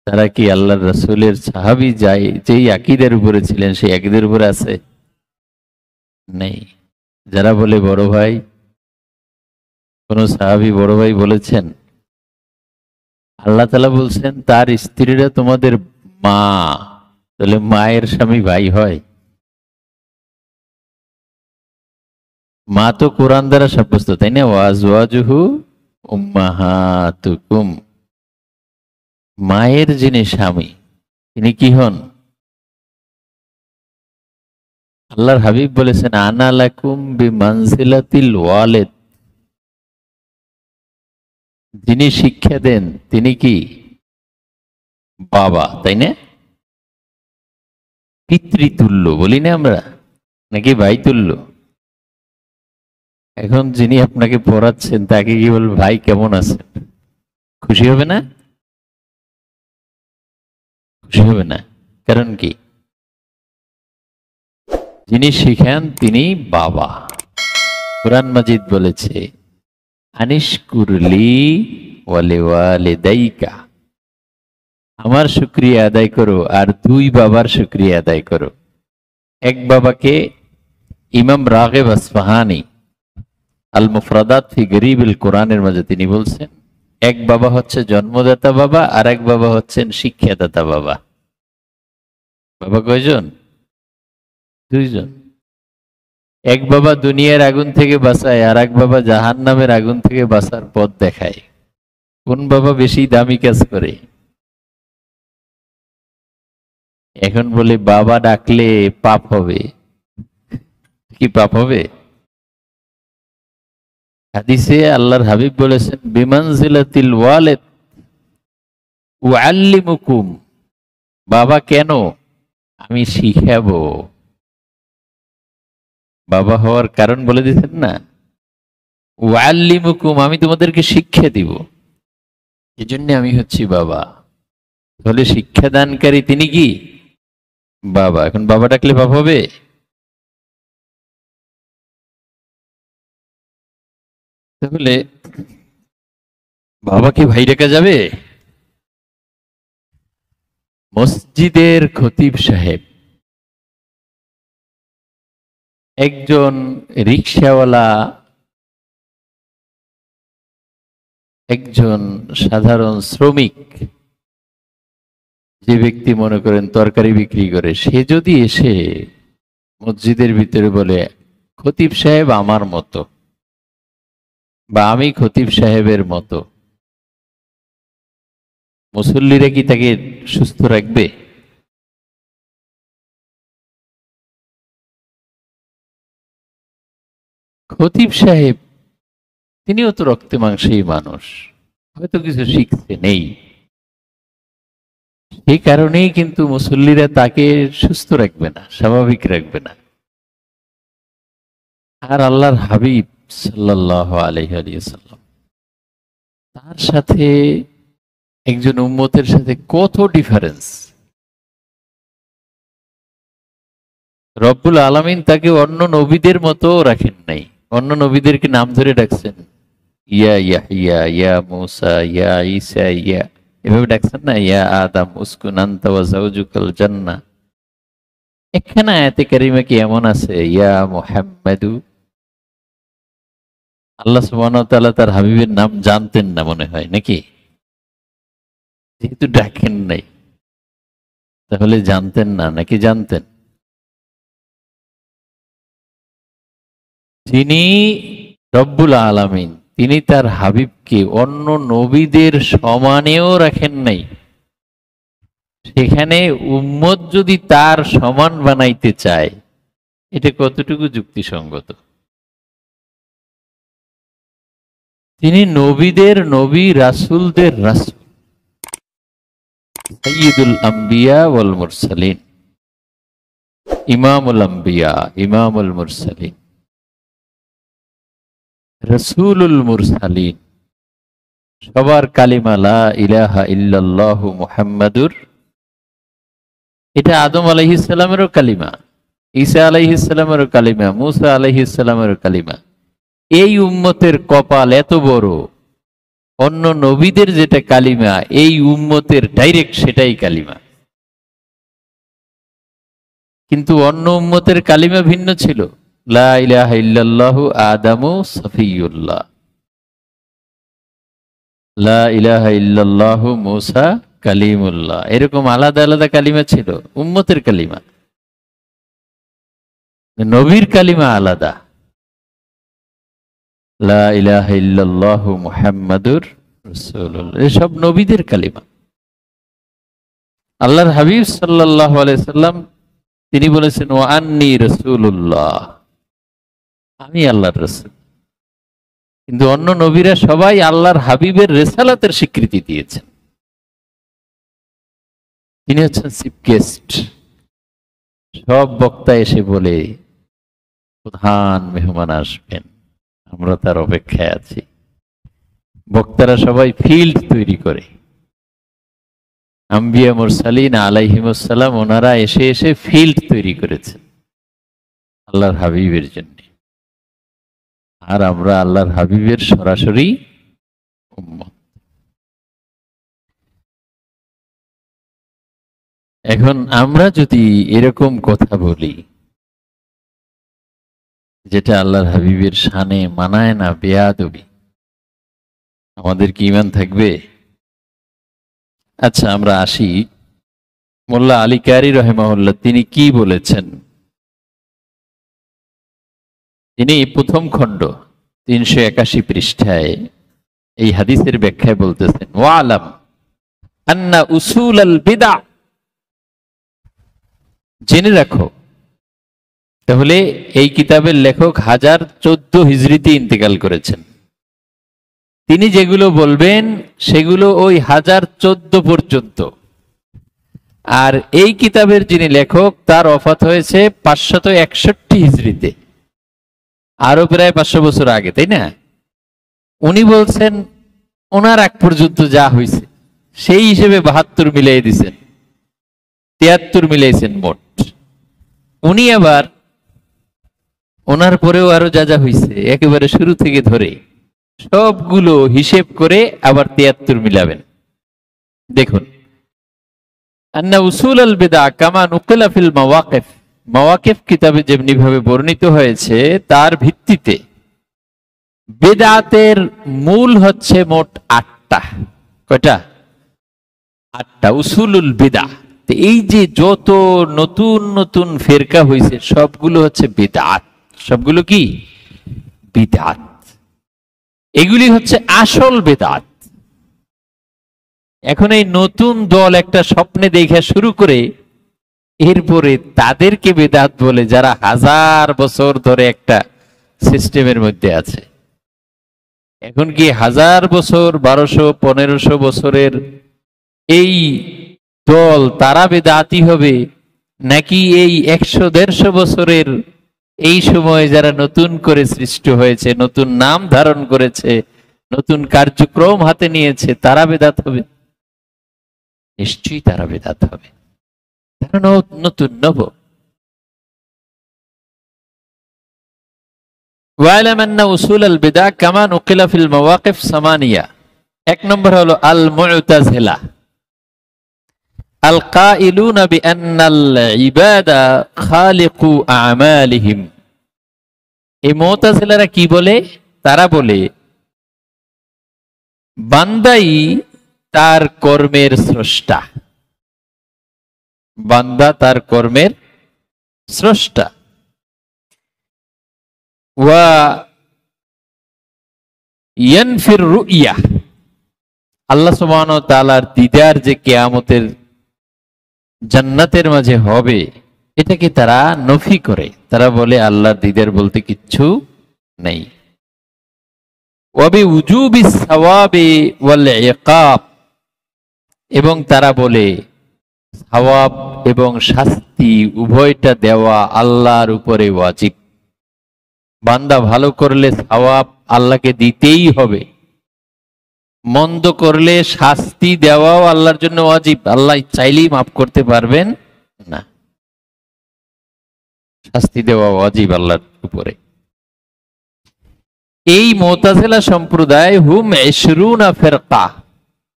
তারা কি আল্লাহর রাসূলের সাহাবী যায় যেই আকীদার উপরে ছিলেন সেই আকীদার উপরে আছে? নেই। যারা বলে বড় ভাই, কোন সাহাবী বড় ভাই বলেছেন? আল্লাহ তাআলা বলছেন তার স্ত্রীরা তোমাদের মা। তাহলে মায়ের স্বামী ভাই হয়? মা তো কোরআন দ্বারা সাব্যস্ত, তাই না? ওয়াজওয়াজুহু উম্মাহাতুকুম। মায়ের যিনি স্বামী তিনি কি হন? আল্লাহর হাবিব বলেছেন আনা লাকুম বিমানজিলাতিল ওয়ালিদ। যিনি শিক্ষা দেন তিনি কি? বাবা, তাই না? পিতৃতুল্য বলি না আমরা, নাকি ভাই তুল্য? এখন যিনি আপনাকে পড়াচ্ছেন তাকে কি বলবে ভাই কেমন আছেন? খুশি হবে না? খুশি হবে না। কারণ কি? যিনি শিখান তিনি বাবা। কুরআন মাজিদ বলেছে আনিশকুরলি ওয়ালিওয়ালিদাইকা, আমার শুকরিয়া আদায় করো আর দুই বাবার শুকরিয়া আদায় করো। এক বাবাকে ইমাম রাগিব আসফাহানি আল মুফরাদাত ফি গরিবিল কোরআনের মাঝে তিনি বলছেন এক বাবা হচ্ছে জন্মদাতা বাবা, আর এক বাবা হচ্ছেন শিক্ষাদাতা বাবা। বাবা কয়জন? দুইজন। এক বাবা দুনিয়ার আগুন থেকে বাঁচায়, আর এক বাবা জাহান্নামের আগুন থেকে বাঁচার পথ দেখায়। কোন বাবা বেশি দামি কাজ করে? এখন বলে বাবা ডাকলে পাপ হবে। কি পাপ হবে? হাদিসে আল্লাহর হাবিব বলেছেন বিমানজিলাতিল ওয়ালিদ উআল্লিমুকুম। বাবা কেন? আমি শিখাবো। বাবা হওয়ার কারণ বলে দিচ্ছেন না, ওয়াল্লিমুকুম, আমি তোমাদেরকে শিক্ষা দিব, এজন্য আমি হচ্ছি বাবা। তাহলে শিক্ষাদানকারী তিনি কি? বাবা। এখন বাবা ডাকলে পাপ হবে? তাহলে বাবাকে ভাই ডাকা যাবে? মসজিদের খতিব সাহেব একজন রিকশাওয়ালা, একজন সাধারণ শ্রমিক, যে ব্যক্তি মনে করেন তরকারি বিক্রি করে, সে যদি এসে মসজিদের ভিতরে বলে খতিব সাহেব আমার মতো, বা আমি খতিব সাহেবের মতো, মুসল্লিরা কি তাকে সুস্থ রাখবে? খতিব সাহেব তিনিও তো রক্তে মাংসেই মানুষ, হয়তো কিছু শিখছে নেই, সেই কারণেই কিন্তু মুসল্লিরা তাকে সুস্থ রাখবে না, স্বাভাবিক রাখবে না। আর আল্লাহর হাবিব সাল্লাল্লাহু আলাইহি ওয়াসাল্লাম, তার সাথে একজন উম্মতের সাথে কত ডিফারেন্স! রব্বুল আলামিন তাকে অন্য নবীদের মতো রাখেন নাই। অন্য নবীদেরকে নাম ধরে ডাকছেন, ইয়া ইয়াহইয়া, ইয়া মূসা, ইয়া ঈসা, ইয়া, এভাবে ডাকছেন না, ইয়া আদম উসকুন আনতা ওয়া যাওজুকাল জান্নাহ। এখানে আয়াতে কারিমা কি এমন আছে ইয়া মুহাম্মাদু? আল্লাহ সুবহানাহু ওয়া তাআলা তার হাবিবের নাম জানতেন না মনে হয়, নাকি? যেহেতু ডাকেন নাই তাহলে জানতেন না, নাকি জানতেন? যিনি রব্বুল আলামিন, তিনি তার হাবিবকে অন্য নবীদের সমানেও রাখেন নাই, সেখানে উম্মত যদি তার সমান বানাইতে চায়, এটা কতটুকু যুক্তিসঙ্গত? তিনি নবীদের নবী, রাসূলদের রাসূল, সাইয়্যিদুল আম্বিয়া ওয়াল মুরসালিন, ইমামুল আম্বিয়া, ইমামুল মুরসালিন, রাসূলুল মুরসালিন। সবার কালিমা লা ইলাহা ইল্লাল্লাহু মুহাম্মাদুর। এটা আদম আলাইহিস সালামেরও কালিমা, ঈসা আলাইহিস সালামেরও কালিমা, মূসা আলাইহিস সালামেরও কালিমা। এই উম্মতের কপাল এত বড় অন্য নবীদের যেটা কালিমা, এই উম্মতের ডাইরেক্ট সেটাই কালিমা। কিন্তু অন্য উম্মতের কালিমা ভিন্ন ছিল। লা ইলাহা ইল্লাল্লাহু আদামু সফিউল্লাহ, লা ইলাহা ইল্লাল্লাহু মূসা কালিমুল্লাহ, এরকম আলাদা আলাদা কালিমা ছিল উম্মতের কালিমা। নবীর কালিমা আলাদা, লা ইলাহা ইল্লাল্লাহু মুহাম্মাদুর রাসূলুল্লাহ, এসব নবীদের কালিমা। আল্লাহর হাবিব সাল্লাল্লাহু আলাইহি সাল্লাম তিনি বলেছেন, ওয়া আন্নী রাসূলুল্লাহ, আমি আল্লাহর রাসূল। কিন্তু অন্য নবীরা সবাই আল্লাহর হাবিবের রিসালাতের স্বীকৃতি দিয়েছেন। তিনি হচ্ছেন চিফ গেস্ট। সব বক্তা এসে বলে প্রধান মেহমান আসবেন, আমরা তার অপেক্ষায় আছি। বক্তারা সবাই ফিল্ড তৈরি করে, আম্বিয়া মুরসালিন আলাইহিমুস সালাম ওনারা এসে এসে ফিল্ড তৈরি করেছেন আল্লাহর হাবিবের জন্য। আর আমরা আল্লাহর হাবিবের সরাসরি উম্মত। এখন আমরা যদি এরকম কথা বলি যেটা আল্লাহর হাবিবের শানে মানায় না, বেয়াদবি, আমাদের কি ঈমান থাকবে? আচ্ছা, আমরা আসি মোল্লা আলী কারি রাহিমাহুল্লাহ তিনি কি বলেছেন। তিনি প্রথম খণ্ড 381 পৃষ্ঠায় এই হাদিসের ব্যাখ্যায় বলতেছেন, ওয়ালাম আন্না উসুল আল বিদা, জেনে রাখো। তাহলে এই কিতাবের লেখক 1014 হিজরিতে ইন্তেকাল করেছেন। তিনি যেগুলো বলবেন সেগুলো ওই 1014 পর্যন্ত। আর এই কিতাবের যিনি লেখক তার ওফাত হয়েছে 561 হিজরিতে, আরো প্রায় 500 বছর আগে, তাই না? উনি বলছেন ওনার আগ পর্যন্ত যা হয়েছে সেই হিসেবে 72 মিলিয়ে দিচ্ছেন, 73 মিলাইছেন মোট। উনি আবার ওনার পরেও আরো যা যা হয়েছে একেবারে শুরু থেকে ধরে সবগুলো হিসেব করে আবার 73 মিলাবেন। দেখুন, আন্না উসুল আল বিদা কামা নুকিলা ফিল মাওয়াকিফ, মাওয়াকিফ কিতাবে যেমনি ভাবে বর্ণিত হয়েছে তার ভিত্তিতে বেদাতের মূল হচ্ছে মোট 8টা। কয়টা? 8টা উসুলুল বিদা। এই যে যত নতুন নতুন ফেরকা হয়েছে সবগুলো হচ্ছে বিদআত। সবগুলো কি? বিদআত। এগুলি হচ্ছে আসল বিদআত। এখন এই নতুন দল একটা স্বপ্নে দেখা শুরু করে এরপরে তাদেরকে বিদআত বলে, যারা 1000 বছর ধরে একটা সিস্টেমের মধ্যে আছে। এখন কি 1000 বছর, 1200-1500 বছরের এই দল তারা বেদাতি হবে, নাকি এই 100-150 বছরের এই সময় যারা নতুন করে সৃষ্ট হয়েছে, নতুন নাম ধারণ করেছে, নতুন কার্যক্রম হাতে নিয়েছে, তারা বেদাত হবে? নিশ্চয়ই তারা বেদাত হবে, তারা নতুন নব। ওয়ালাম আন্না উসুল আল বিদা কামা নুকিলা ফিল মাওয়াকিফ সামানিয়া। 1 নম্বর হলো আল মুতাজিলা আল কাইলুনা বিআন্নাল ইবাদা খালিকু আমালিহিম। এই মুতাজিলারা কি বলে? তারা বলে বান্দাই তার কর্মের স্রষ্টা, বান্দা তার কর্মের স্রষ্টা। ওয়া ইয়ানফির রুইয়া, আল্লাহ সুবহানাহু ওয়া তাআলার দিদার যে কিয়ামতের জান্নাতের মাঝে হবে এটাকে তারা নফি করে। তারা বলে আল্লাহর দিদার বলতে কিচ্ছু নেই। ওয়া বিউজুবিস সাওয়াবি ওয়াল ইকাব, এবং তারা বলে সওয়াব এবং শাস্তি উভয়টা দেওয়া আল্লাহর উপরে ওয়াজিব। বান্দা ভালো করলে সওয়াব আল্লাহকে দিতেই হবে, মন্দ করলে শাস্তি দেওয়াও আল্লাহর জন্য ওয়াজিব। আল্লাহ চাইলেই মাফ করতে পারবেন না, শাস্তি দেওয়া ওয়াজিব আল্লাহর উপরে। এই মুতাজিলা সম্প্রদায় হুম 20 ফিরকা,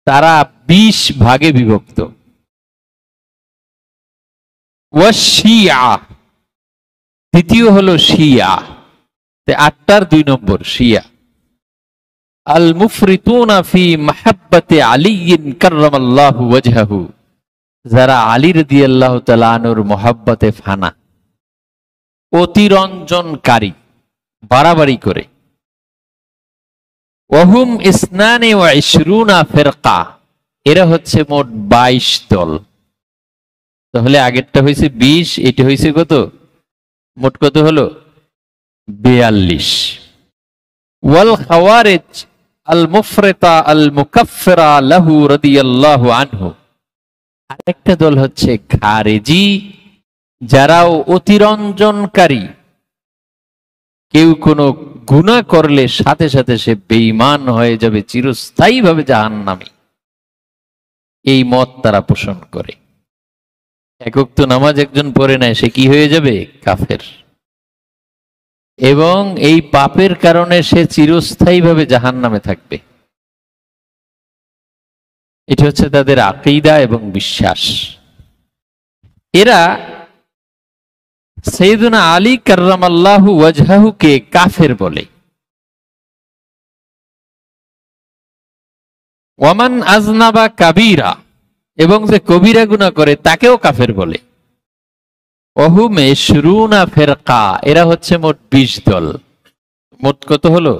তারা 20 ভাগে বিভক্ত। ওয়া শিয়া, দ্বিতীয় হলো শিয়া, 8টার 2 নম্বর শিয়া। আল মুফরিতুনা ফি মাহাব্বাতি আলী কাররামাল্লাহু ওয়াজহাহু, যারা আলী রাদিয়াল্লাহু তাআলা আনহুর মহব্বতে ফানা, অতিরঞ্জনকারী, বাড়াবাড়ি করে। ওয়াহুম 22 ফিরকা, এরা হচ্ছে মোট 22 দল। তাহলে আগেরটা হয়েছে 20, এটা হয়েছে কত? মোট কত হলো? 42। ওয়াল খাওয়ারিজ আল মুফরিতা আল মুকাফফিরা লাহু রাদিয়াল্লাহু আনহু, আরেকটা দল হচ্ছে খারেজি, যারাও অতিরঞ্জনকারী। কেউ কোনো গুনাহ করলে সাথে সাথে সে বেঈমান হয়ে যাবে, চিরস্থায়ীভাবে জাহান্নামী, এই মত তারা পোষণ করে। একক তো নামাজ একজন পড়ে নেয়, সে কি হয়ে যাবে? কাফের। এবং এই পাপের কারণে সে চিরস্থায়ীভাবে জাহান্নামে থাকবে। এটা হচ্ছে তাদের আকীদা এবং বিশ্বাস। এরা সাইয়্যিদুনা আলী কাররামাল্লাহু ওয়াজহাহুকে কাফের বলে। ওয়ামান আযনাবা কাবীরা, এবং যে কবিরা গুনাহ করে তাকেও কাফের বলে। ওহুম 20 ফিরকা, এরা হচ্ছে মোট 20 দল। মোট কত হলো?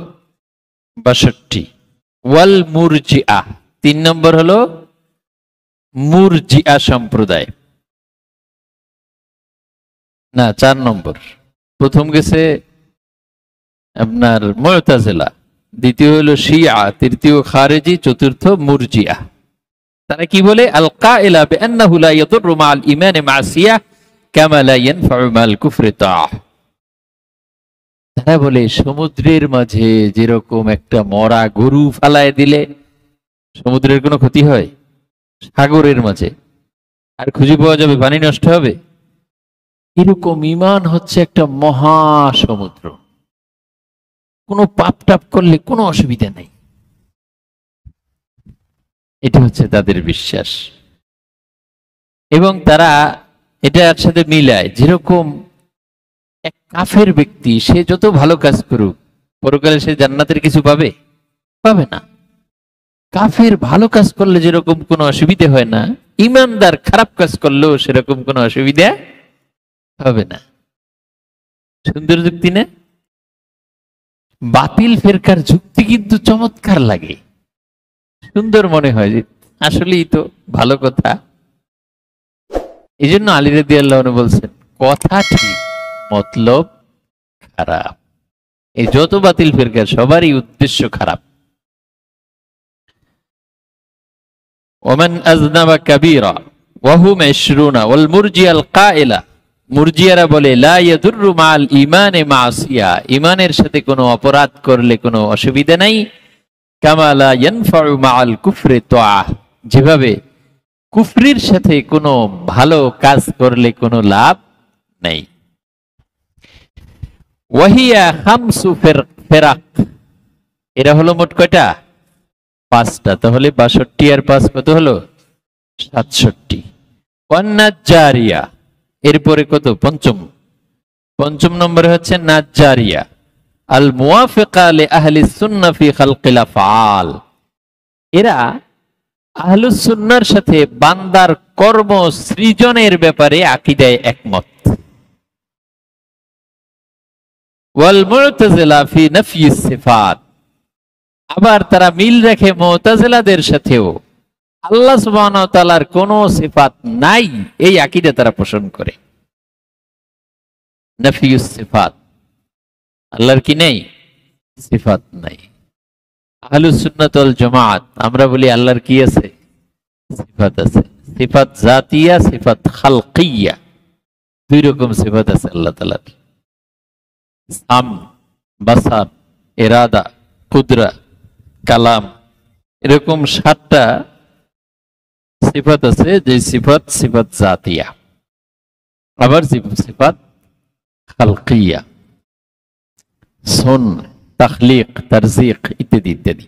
62। ওয়াল মুরজিআ, 3 নম্বর হলো মুরজিআ সম্প্রদায়, না 4 নম্বর। প্রথম গেছে আপনার মুতাজিলা, দ্বিতীয় হলো শিয়া, তৃতীয় খারেজি, চতুর্থ মুরজিআ। তারা কি বলে? আল কাইলা বিআন্নাহু লা ইয়াদুররু মা'আল ঈমানি মা'সিয়াহ কামা লা ইয়ানফা'ু মা'আল কুফরি তা'আহ। তারা বলে সমুদ্রের মাঝে যেরকম একটা মরা গরু ফালায় দিলে সমুদ্রের কোনো ক্ষতি হয়, সাগরের মাঝে আর খুঁজে পাওয়া যাবে, পানি নষ্ট হবে, এরকম ঈমান হচ্ছে একটা মহা সমুদ্র, কোনো পাপ টাপ করলে কোনো অসুবিধা নেই। এটা হচ্ছে তাদের বিশ্বাস। এবং তারা এটা একসাথে মিলায়, যেরকম এক কাফের ব্যক্তি সে যত ভালো কাজ করুক পরকালে সে জান্নাতের কিছু পাবে? পাবে না। কাফের ভালো কাজ করলে যেরকম কোনো অসুবিধা হয় না, ইমানদার খারাপ কাজ করলেও সেরকম কোনো অসুবিধা হবে না। সুন্দর যুক্তি না? বাতিল ফেরকার যুক্তি কিন্তু চমৎকার লাগে, সুন্দর মনে হয় যে আসলেই তো ভালো কথা। এই জন্য আলী রাদিয়াল্লাহু আনহু বলছেন, কথা ঠিক মতলব খারাপ। এই যত বাতিল ফিরকা সবারই উদ্দেশ্য খারাপ। ওমান আযনাবা কাবীরা ওয়া হুম 20 ওয়াল মুরজিআল কাইলা, মুরজিয়ারা বলে লা ইয়াদুররু মা'আল ঈমানি মা'সিয়া, ঈমানের সাথে কোনো অপরাধ করলে কোনো অসুবিধা নাই। কামা লা ইয়ানফা'ু মা'আল কুফরি তা'আহ, যেভাবে কুফরির সাথে কোনো ভালো কাজ করলে কোনো লাভ নেই। ওয়াহিয়া 5 ফিরাক, এরা হলো মোট কয়টা? 5টা। তাহলে 62 আর 5 কত হলো? 67। ওয়ান নাজ্জারিয়া, এরপরে কত? পঞ্চম নম্বরে হচ্ছে নাজ্জারিয়া আল মুওয়াফিকা লি আহলি সুন্নাহ ফি খালকিল আফআল। এরা আহলুস সুন্নাহর সাথে বান্দার কর্ম সৃজনের ব্যাপারে আকীদায় একমত। ওয়াল মুতাজিলা ফি নাফিস সিফাত, আবার তারা মিল রেখে মুতাজিলাদের সাথেও আল্লাহ সুবহানাহু ওয়া তাআলার কোনো সিফাত নাই এই আকীদা তারা পোষণ করে। নাফিউস সিফাত, আল্লাহর কি নেই? সিফাত নাই। আহলুস সুন্নাত ওয়াল জামাত আমরা বলি আল্লাহর কি আছে? সিফাত আছে। সিফাত জাতিয়া, সিফাত খালকিয়া, 2 রকম সিফাত আছে আল্লাহ তাআলার। সাম, বাসার, ইরাদা, কুদরা, কালাম, এরকম 7টা সিফাত আছে, যে সিফাত সিফাত জাতিয়া, আবার সিফাত খালকিয়া। শোন, তাখলিক, তারজিক ইত্যাদি ইত্যাদি।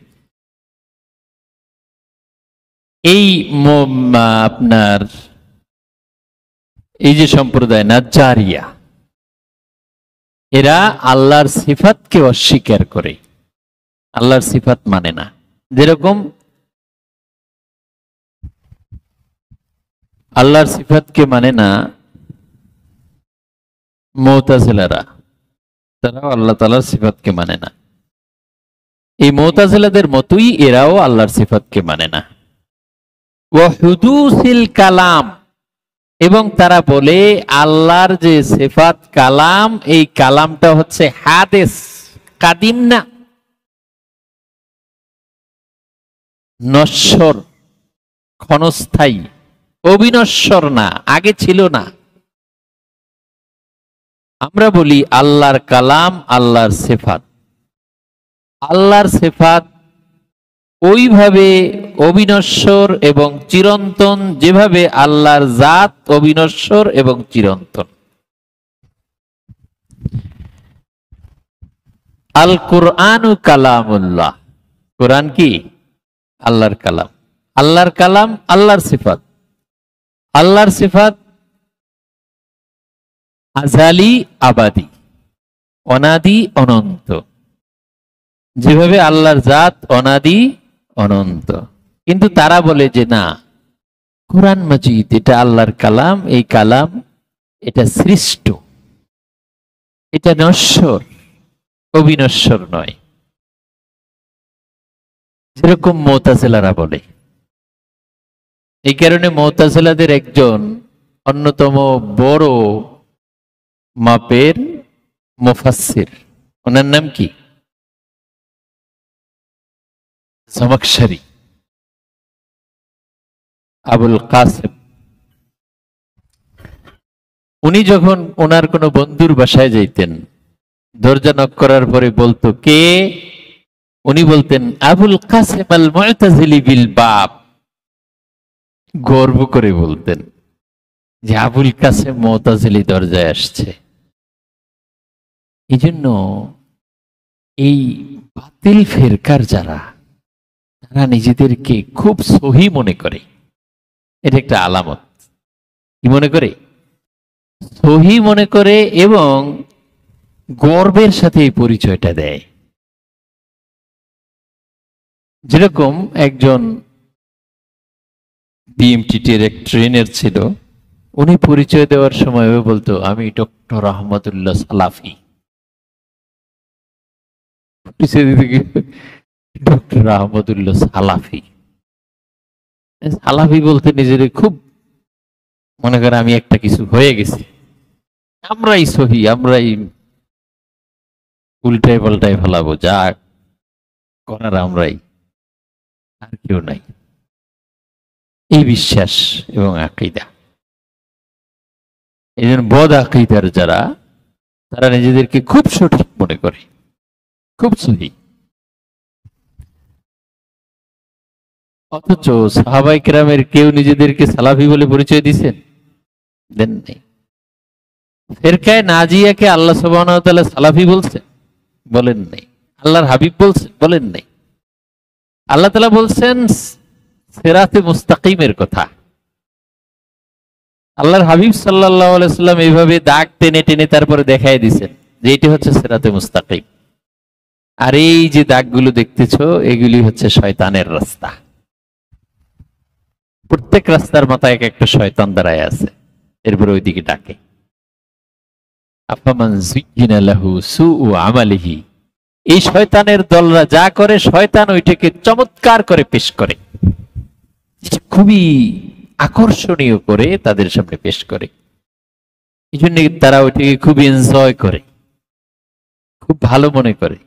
এই আপনার এই যে সম্প্রদায় নাজ্জারিয়া, এরা আল্লাহর সিফাতকে অস্বীকার করে, আল্লাহর সিফাত মানে না। যেরকম আল্লাহর সিফাতকে মানে না মুতাজিলারা, তারাও আল্লাহ তাআলার সিফাতকে মানে না। এই মুতাজিলাদের মতোই এরাও আল্লাহর সিফাতকে মানে না। ওয়া হুদুসিল কালাম, এবং তারা বলে আল্লাহর যে সিফাত কালাম, এই কালামটা হচ্ছে হাদিস, কাদিম না, নশ্বর, ক্ষণস্থায়ী, অবিনশ্বর না, আগে ছিল না। আমরা বলি আল্লাহর কালাম আল্লাহর সিফাত। আল্লাহর সিফাত ওইভাবে অবিনশ্বর এবং চিরন্তন, যেভাবে আল্লাহর জাত অবিনশ্বর এবং চিরন্তন। আল কুরআনু কালামুল্লাহ, কোরআন কি? আল্লাহর কালাম। আল্লাহর কালাম আল্লাহর সিফাত। আল্লাহর সিফাত আজালি আবাদি, অনাদি অনন্ত, যেভাবে আল্লাহর জাত অনাদি অনন্ত। কিন্তু তারা বলে যে না, কোরআন মাজিদ এটা আল্লাহর কালাম, এই কালাম এটা সৃষ্ট, এটা নশ্বর, অবিনশ্বর নয়। যেরকম মুতাজিলারা বলে। এই কারণে মুতাজিলাদের একজন অন্যতম বড় মাপের মুফাসসির, ওনার নাম কি? জামাখশরী, আবুল কাসেম। উনি যখন ওনার কোন বন্ধুর বাসায় যাইতেন, দরজা নক করার পরে বলতো কে? উনি বলতেন আবুল কাসেম আল মুতাজিলি বিল বাব। গর্ব করে বলতেন যে আবুল কাসেম মুতাজিলি দরজায় আসছে। এই জন্য এই বাতিল ফেরকার যারা, তারা নিজেদেরকে খুব সহি মনে করে। এটা একটা আলামত। কি মনে করে? সহি মনে করে, এবং গর্বের সাথে এই পরিচয়টা দেয়। যেরকম একজন বিএমটিটির এক ট্রেনের ছিল, উনি পরিচয় দেওয়ার সময় বলতো আমি ডক্টর আহমদুল্লাহ সালাফি। পরিচয় দিতে গিয়ে ডক্টর আহমদুল্লাহ সালাফি, সালাফি বলতে নিজের খুব মনে করে আমি একটা কিছু হয়ে গেছি, আমরাই সহি, আমরাই উল্টায় পাল্টায় ফেলাবো, যা করার আমরাই, আর কেউ নাই। এই বিশ্বাস এবং আকীদা। এই জন্য বদ আকীদার যারা, তারা নিজেদেরকে খুব সঠিক মনে করে, খুব সহি। অথচ সাহাবায়ে কেরামের কেউ নিজেদেরকে সালাফি বলে পরিচয় দিয়েছেন? দেন নাই। ফিরকায়ে নাজিয়াকে আল্লাহ সুবহানাহু ওয়া তাআলা সালাফি বলছেন? বলেন নাই। আল্লাহর হাবিব বলছেন? বলেন নাই। আল্লাহ তাআলা বলছেন সিরাতে মুস্তাকিমের কথা। আল্লাহর হাবিব সাল্লাল্লাহু আলাইহি সাল্লাম এইভাবে দাগ টেনে টেনে তারপরে দেখাই দিয়েছেন যে এটি হচ্ছে সিরাতে মুস্তাকিম। আর এই যে দাগগুলো দেখতেছো, এগুলি হচ্ছে শয়তানের রাস্তা। প্রত্যেক রাস্তার মাথায় এক একটা শয়তান দাঁড়ায় আছে, এরপরে ওইদিকে ডাকে। আফামান যুয়্যিনা লাহু সুউ আমালিহি, এই শয়তানের দলরা যা করে, শয়তান ওইটাকে চমৎকার করে পেশ করে, খুবই আকর্ষণীয় করে তাদের সামনে পেশ করে। এই জন্য তারা ওইটাকে খুব এনজয় করে, খুব ভালো মনে করে।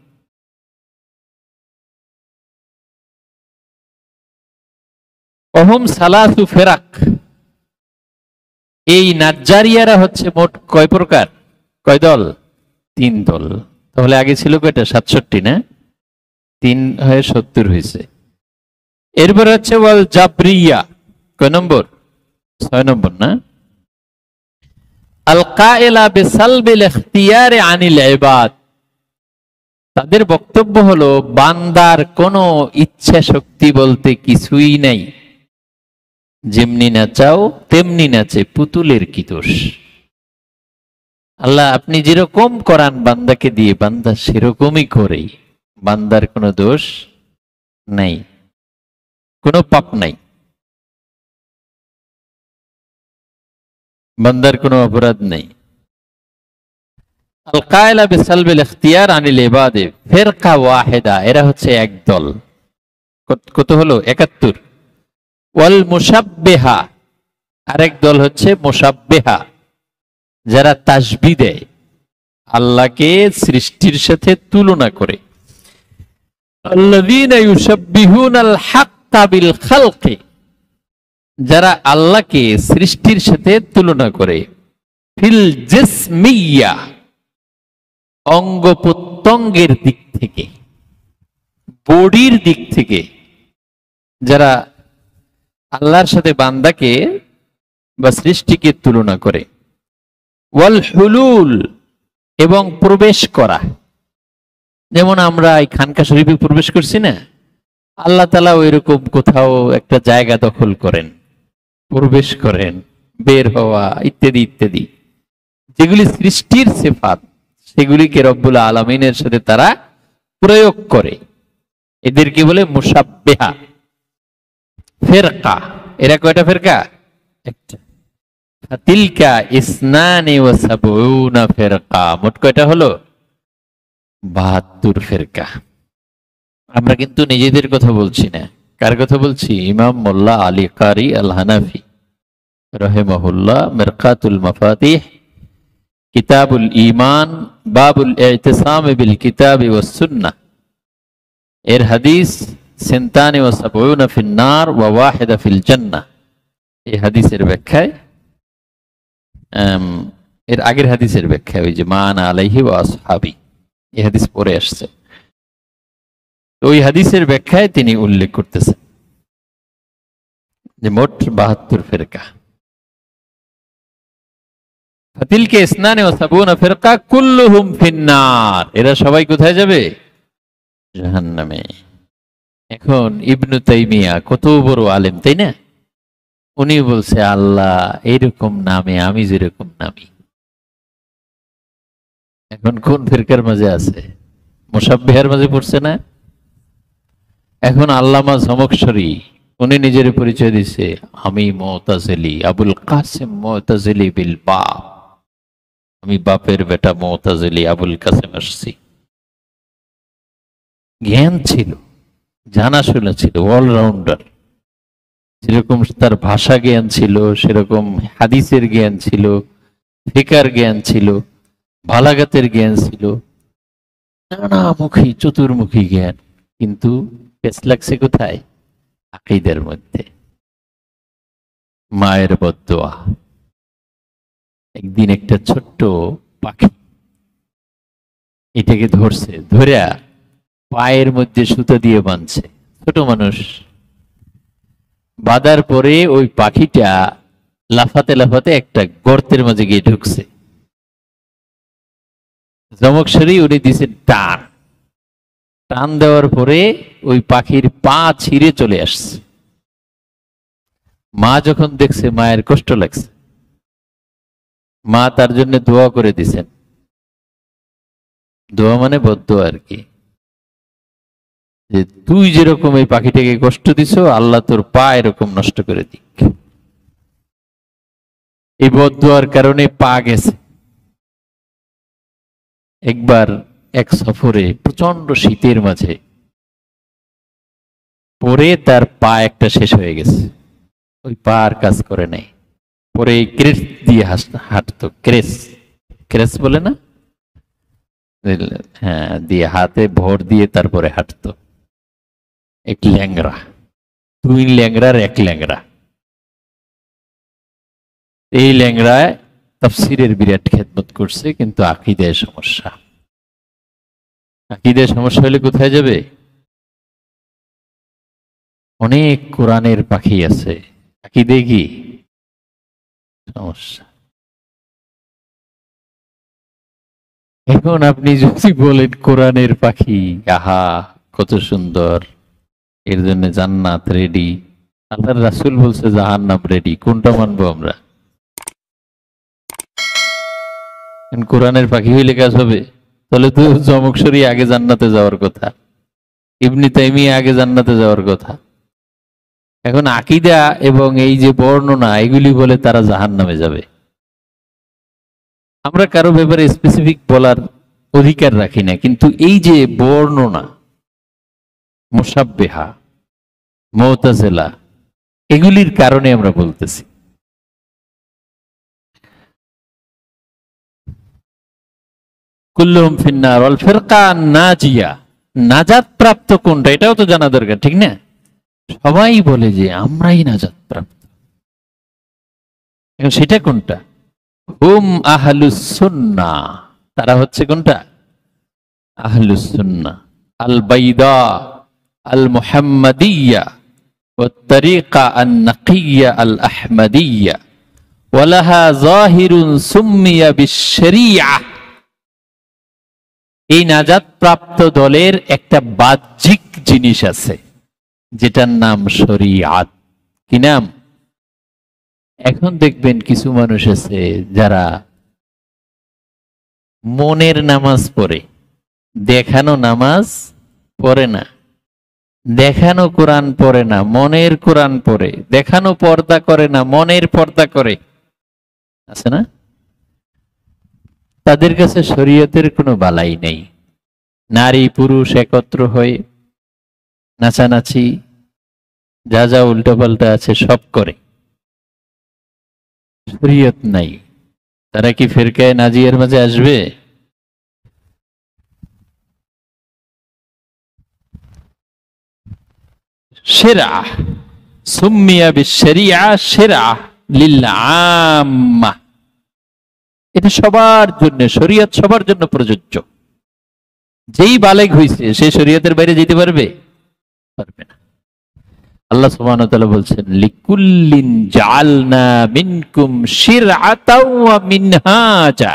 অহম সালাসু ফেরাক, এই নাজ্জারিয়ারা হচ্ছে মোট কয় প্রকার, কয় দল? 3 দল। তাহলে আগে ছিল কয়টা? 67 না? 3 হয়ে 70 হয়েছে। এরপর হচ্ছে ওয়াল জাবরিয়া, কয় নম্বর? 6 নম্বর না? আল কাইলা বিসালবিল ইখতিয়ারি আনিল ইবাদ, তাদের বক্তব্য হলো বান্দার কোনো ইচ্ছা শক্তি বলতে কিছুই নাই, যেমনি নাচাও তেমনি নাচে, পুতুলের কি দোষ। আল্লাহ আপনি যেরকম করান বান্দাকে দিয়ে, বান্দা সেরকমই করে, বান্দার কোনো দোষ নাই, কোনো পাপ নাই, বান্দার কোনো অপরাধ নেই। আল কায়লা বিসালবিল ইখতিয়ার আনিল ইবাদে ফিরকা ওয়াহিদা, এরা হচ্ছে এক দল। কত হলো? 71। ওয়াল মুশাব্বিহা, আরেক দল হচ্ছে মুশাব্বিহা, যারা তাসবিহ দেয়, আল্লাহকে সৃষ্টির সাথে তুলনা করে। আল্লাযীনা ইউশাব্বিহুনাল হাক্কা বিল খালকি, যারা আল্লাহকে সৃষ্টির সাথে তুলনা করে। ফিল জিসমিয়া, অঙ্গ প্রত্যঙ্গের দিক থেকে, বডির দিক থেকে যারা আল্লাহর সাথে বান্দাকে বা সৃষ্টিকে তুলনা করে। ওয়াল হুলুল, এবং প্রবেশ করা, যেমন আমরা এই খানকা শরীফে প্রবেশ করছি না, আল্লাহ তাআলা ওইরকম কোথাও একটা জায়গা দখল করেন, প্রবেশ করেন, বের হওয়া ইত্যাদি ইত্যাদি, যেগুলি সৃষ্টির সিফাত, সেগুলিকে রব্বুল আলামিনের সাথে তারা প্রয়োগ করে, এদেরকে বলে মুশাব্বিহা। ফিরকা, এরা কয়টা ফিরকা? একটা। ফাতিলকা ইসনানি ওয়া সাবউনা ফিরকা, মোট কয়টা হলো? 72 ফিরকা। আমরা কিন্তু নিজেদের কথা বলছি না, কার কথা বলছি? ইমাম মোল্লা আলী কারি আল হানাফি রাহিমাহুল্লাহ, মিরকাতুল মাফাতিহ, কিতাবুল ঈমান, বাবুল ইতিসাম বিল কিতাবি ওয়াস সুন্নাহ, এর হাদিস 47 ওয়া 70 ফিন নার ওয়া ওয়াহিদা ফিল জান্নাহ। এই হাদিসের ব্যাখ্যায়, এর আগের হাদিসের ব্যাখ্যায়, ওই যে মান আলাইহি ওয়া আসহাবি, এই হাদিস পরে আসছে, ওই হাদিসের ব্যাখ্যায় তিনি উল্লেখ করতেছেন যে মোট 72 ফিরকা। ফাতিলকে ইসনানি ওয়া সাবউনা ফিরকা কুল্লুহুম ফিন্নার, এরা সবাই কোথায় যাবে? জাহান্নামে। এখন ইবনু তাইমিয়া কত বড় আলেম, তাই না? উনি বলছে আল্লাহ এইরকম নামে আমি যেরকম নামি। এখন কোন ফিরকার মাঝে আছে? মুশাব্বিহার মাঝে পড়ছে না? এখন আল্লামা জমকশরী উনি নিজের পরিচয় দিছে, আমি মুতাজিলি, আবুল কাসেম মুতাজিলি বিল বাপ, আমি বাপের বেটা মুতাজিলি আবুল কাসেম আসছি। জ্ঞান ছিল, জানাশোনা ছিল, অলরাউন্ডার। যেরকম তার ভাষা জ্ঞান ছিল, সেরকম হাদিসের জ্ঞান ছিল, ফিকার জ্ঞান ছিল, বালাগাতের জ্ঞান ছিল, নানামুখী চতুর্মুখী জ্ঞান। কিন্তু পেছ লাগছে কোথায়? আকীদার মধ্যে। মায়ের বদদোয়া। একদিন একটা ছোট্ট পাখি এটাকে ধরছে, ধরিয়া পায়ের মধ্যে সুতা দিয়ে বাঁধছে, ছোট মানুষ। বাঁধার পরে ওই পাখিটা লাফাতে লাফাতে একটা গর্তের মাঝে গিয়ে ঢুকছে। জমকশরী উনি দিছে টান, টান দেওয়ার পরে ওই পাখির পা ছিঁড়ে চলে আসছে। মা যখন দেখছে, মায়ের কষ্ট লাগছে, মা তার জন্য দোয়া করে দিছেন। দোয়া মানে বদদোয়া আর কি, যে তুই যেরকম এই পাখিটাকে কষ্ট দিছ, আল্লাহ তোর পা এরকম নষ্ট করে দিক। এই বদদোয়ার কারণে পা গেছে। একবার এক সফরে প্রচন্ড শীতের মাঝে পরে তার পা একটা শেষ হয়ে গেছে, ওই পা আর কাজ করে নাই। পরে ক্রেস দিয়ে হাঁটতো, ক্রেস, ক্রেস বলে না? হ্যাঁ, দিয়ে হাতে ভর দিয়ে তারপরে হাঁটতো। এক ল্যাংরা, দুই ল্যাংরার এক ল্যাংরা। এই ল্যাংরায় তাফসিরের বিরাট খেদমত করছে, কিন্তু আকীদায় সমস্যা। আকীদায় সমস্যা হলে কোথায় যাবে? অনেক কোরআনের পাখি আছে, আকীদায় কি সমস্যা? এখন আপনি যদি বলেন কোরআনের পাখি, আহা কত সুন্দর, এর জন্য জান্নাত রেডি, আল্লাহর রাসূল বলছে জাহান্নাম রেডি, কোনটা মানবো আমরা? কোরআনের পাখি হইলে কাজ হবে? তাহলে তো জমকসরি আগে জান্নাতে যাওয়ার কথা, ইবনে তাইমিয়া আগে জান্নাতে যাওয়ার কথা। এখন আকীদা এবং এই যে বর্ণনা এগুলি বলে তারা জাহান্নামে যাবে। আমরা কারো ব্যাপারে স্পেসিফিক বলার অধিকার রাখি না, কিন্তু এই যে বর্ণনা, মুশাব্বিহা, মুতাজিলা, এগুলির কারণে আমরা বলতেছি। কুল্লুহুম ফিন্নার ওয়াল ফিরকা নাজিয়া, নাজাত প্রাপ্ত কোনটা এটাও তো জানা দরকার, ঠিক না? সবাই বলে যে আমরাই নাজাত প্রাপ্ত, এখন সেটা কোনটা? হুম আহলুস সুন্নাহ, তারা হচ্ছে কোনটা? আহলুস সুন্নাহ আল বাইদা আল মুহাম্মাদিয়্যা ওয়াত তারিকা আন নাকিয়্যা আল আহমদিয়্যা ওয়ালাহা যাহিরুন সুম্মিয়া বিশ শরিয়াহ। এই নাজাত প্রাপ্ত দলের একটা বাহ্যিক জিনিস আছে যেটার নাম শরিয়াত। কি নাম? এখন দেখবেন কিছু মানুষ আছে যারা মনের নামাজ পড়ে, দেখানো নামাজ পড়ে না, দেখানো কোরআন পড়ে না, মনের কোরআন পড়ে, দেখানো পর্দা করে না, মনের পর্দা করে, আছে না? তাদের কাছে শরীয়তের কোনো বালাই নেই। নারী পুরুষ একত্র হয়ে নাচানাচি, যা যা উল্টোপাল্টা আছে সব করে, শরীয়ত নাই। তারা কি ফিরকায়ে নাজিয়ার মাঝে আসবে? শিরআহ সুম্মিয়া বিশ-শরিআহ শিরআহ লিল আম্মাহ, এটা সবার জন্য, শরীয়ত সবার জন্য প্রযোজ্য। যেই বালেগ হইছে সে শরীয়তের বাইরে যেতে পারবে? পারবে না। আল্লাহ সুবহানাহু ওয়া তাআলা বলছেন লিকুল্লিন জাআলনা মিনকুম শিরআতাও ওয়া মিনহাজা,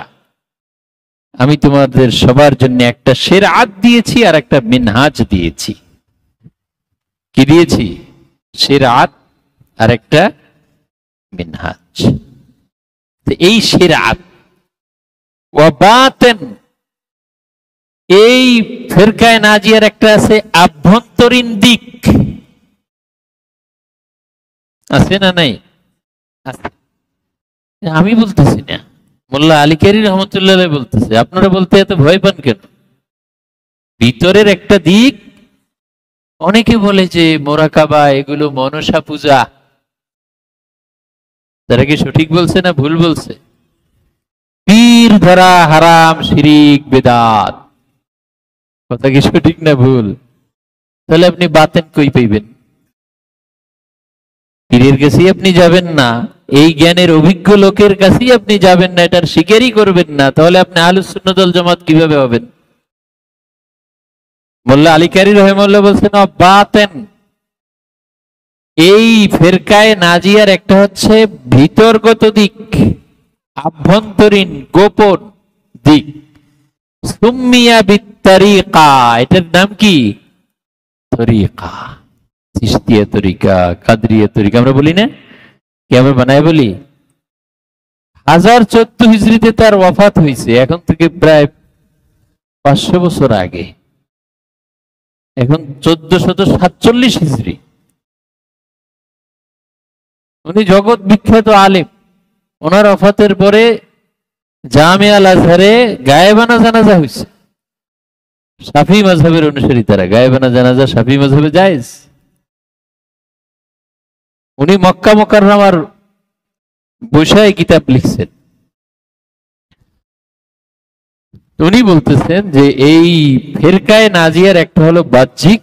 আমি তোমাদের সবার জন্য একটা শিরআত দিয়েছি আর একটা মিনহাজ দিয়েছি। কি দিয়েছি? শিরআত আর একটা মিনহাজ। তো এই শিরআত ওয়া বাতিন, এই ফিরকায়ে নাজিয়ার একটা আছে আভ্যন্তরীণ দিক, আছে না নাই? আছে। আমি বলতেছি না, মোল্লা আলী কারি রহমতুল্লাহ বলতেছে। আপনারা বলতে এত ভয় পান কেন? ভিতরের একটা দিক, অনেকে বলে যে মোরাকাবা এগুলো মনসা পূজা, তারা কি সঠিক বলছে না ভুল বলছে? পীর ধরা হারাম, শিরিক, বেদাত, কথা কি সঠিক না ভুল? তাহলে আপনি বাতেন কই পাইবেন? পীরের কাছেই আপনি যাবেন না, এই জ্ঞানের অভিজ্ঞ লোকের কাছেই আপনি যাবেন না, এটার স্বীকারই করবেন না, তাহলে আপনি আহলুস সুন্নাহ ওয়াল জামাত কিভাবে হবেন? মোল্লা আলী কারি রাহিমাহুল্লাহ বলছেন বাতেন, এই ফিরকায়ে নাজিয়ার একটা হচ্ছে ভিতরগত দিক, আভ্যন্তরীণ গোপন দিক। সুম্মিয়া বিত-তারিকা, এটার নাম কি? তরিকা। চিশতিয়া তরিকা, কাদরিয়া তরিকা আমরা বলি না কি? আমরা বানায় বলি। 1014 হিজরিতে তার ওয়াফাত হয়েছে, এখন থেকে প্রায় 500 বছর আগে। এখন 1447 হিজরি। উনি জগৎ বিখ্যাত আলেম। ওনার ওয়াফাতের পরে জামিয়া আল আজহারে গায়েবানা জানাজা হয়েছে। শাফি মাযহাবের অনুসারী তারা, গায়েবানা জানাজা শাফি মাযহাবে জায়েজ। উনি মক্কা মুকাররমার বসায় কিতাব লিখছেন। উনি বলতেছেন যে এই ফিরকায়ে নাজিয়ার একটা হলো বাহ্যিক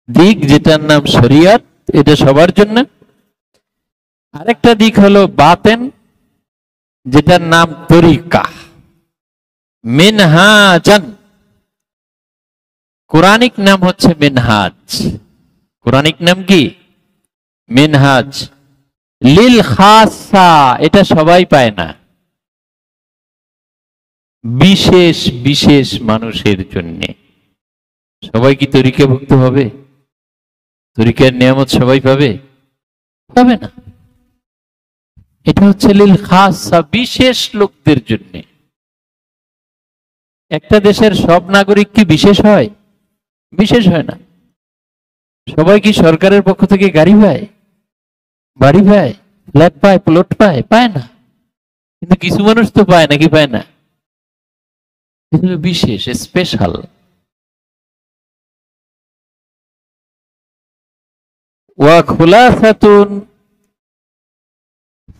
দিক যেটার নাম শরিয়ত, এটা সবার জন্য। আরেকটা দিক হলো বাতেন যেটার নাম তরিকা, মিনহাজান। কোরআনিক নাম হচ্ছে মিনহাজ। কোরআনিক নাম কি? মিনহাজ। লিল খাসা, এটা সবাই পায় না। বিশেষ বিশেষ মানুষের জন্য। সবাই কি তরিকাভুক্ত হবে? তরিকার নিয়ামত সবাই পাবে? পাবে না। এটা হচ্ছে লিল খাসা, বিশেষ লোকদের জন্য। একটা দেশের সব নাগরিক কি বিশেষ হয়? বিশেষ হয় না। সবাই কি সরকারের পক্ষ থেকে গাড়ি পায়, বাড়ি পায়, ফ্ল্যাট পায়, প্লট পায়? পায় না। কিন্তু কিছু মানুষ তো পায়, নাকি পায় না? এগুলো বিশেষ, স্পেশাল। ওয়া খুলাসাতুন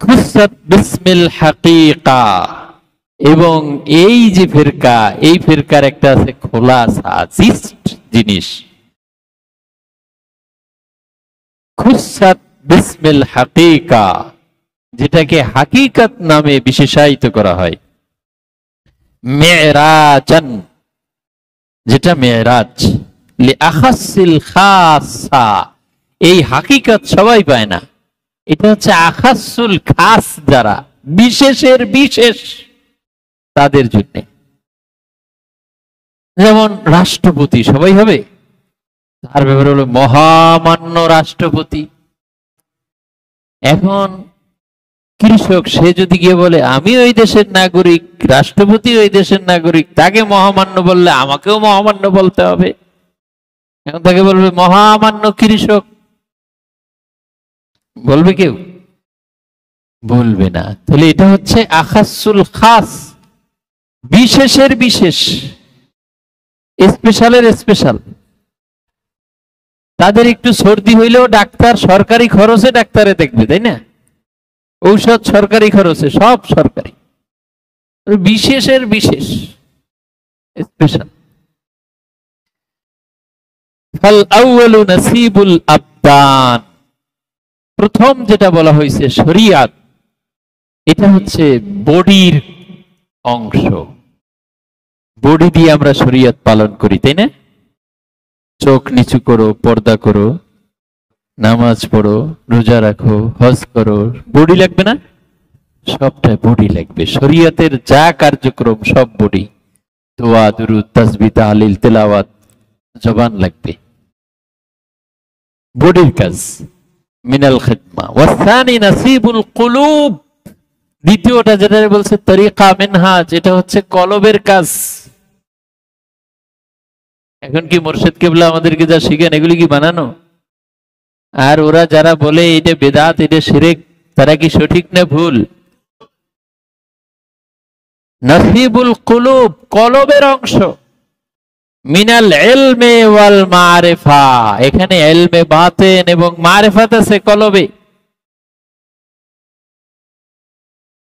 খুসসাত বিসমিল হাকিকা, এবং এই যে ফিরকা, এই ফিরকার একটা আছে খোলাসা, জিস্ট জিনিস। খুসসাত বিসমিল হাকিকা, যেটাকে হাকিকত নামে বিশেষায়িত করা হয়। মেরাজান, যেটা মেরাজ, লিআখাসিল খাসা, এই হাকিকত সবাই পায় না। এটা হচ্ছে আখাসুল খাস, যারা বিশেষের বিশেষ, তাদের জন্য। যেমন রাষ্ট্রপতি সবাই হবে, তার ব্যাপারে হলো মহামান্য রাষ্ট্রপতি। এখন কৃষক, সে যদি গিয়ে বলে আমি ওই দেশের নাগরিক, রাষ্ট্রপতি ওই দেশের নাগরিক, তাকে মহামান্য বললে আমাকেও মহামান্য বলতে হবে। এখন তাকে বলবে মহামান্য কৃষক, বলবে কেউ? বলবে না। তাহলে এটা হচ্ছে আখাসুল খাস, বিশেষের বিশেষ, স্পেশালের স্পেশাল। তাদের একটু সর্দি হইলেও ডাক্তার সরকারি খরচে ডাক্তারে দেখবে, তাই না? ঔষধ সরকারি খরচে, সব সরকারি। বিশেষের বিশেষ, স্পেশাল। ফাল আউয়ালু নাসিবুল আবদান, প্রথম যেটা বলা হয়েছে শরিয়াত, এটা হচ্ছে বডির অংশ। বডি দিয়ে আমরা শরিয়াত পালন করি, তাই না? চোখ নিচু করো, পর্দা করো, নামাজ পড়ো, রোজা রাখো, হজ করো, বডি লাগবে না? সবটাই বডি লাগবে। শরিয়াতের যা কার্যক্রম সব বডি। দোয়া, দুরুদ, তাসবিহ, তাহলিল, তেলাওয়াত, জবান লাগবে, বডির কাজ। মিনাল খিদমা। ওয়াসানি নাসিবুল কুলুব, দ্বিতীয়টা যেটা বলছে তরিকা মিনহাজ, এটা হচ্ছে কলবের কাজ। এখন কি মুর্শিদ কেবলা আমাদেরকে যা শিখেন এগুলি কি বানানো? আর ওরা যারা বলে এটা বেদাত, এটা শিরক, তারা কি সঠিক না ভুল? নাসিবুল কুলুব, কলবের অংশ। মিনাল ইলমে ওয়াল মারিফা, এখানে ইলমে বাতিন এবং মারিফাত আছে কলবে।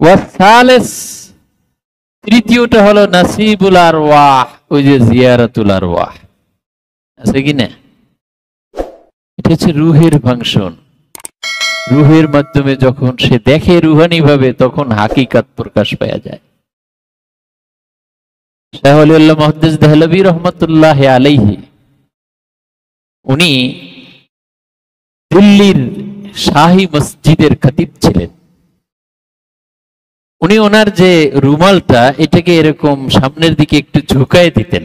ওয়াসালিস, তৃতীয়টা হলো নাসিবুল আরওয়াহ, ওই যে জিয়ারাতুল আরওয়াহ আছে কি না? এটা হচ্ছে রুহের ফাংশন। রুহের মাধ্যমে যখন সে দেখে রুহানি ভাবে, তখন হাকিকাত প্রকাশ পাওয়া যায়। শাহ ওলিউল্লাহ মুহাদ্দিস দেহলভী রহমাতুল্লাহ আলাইহি, উনি দিল্লির শাহী মসজিদের খতিব ছিলেন। উনি ওনার যে রুমালটা, এটাকে এরকম সামনের দিকে একটু ঝুঁকায় দিতেন।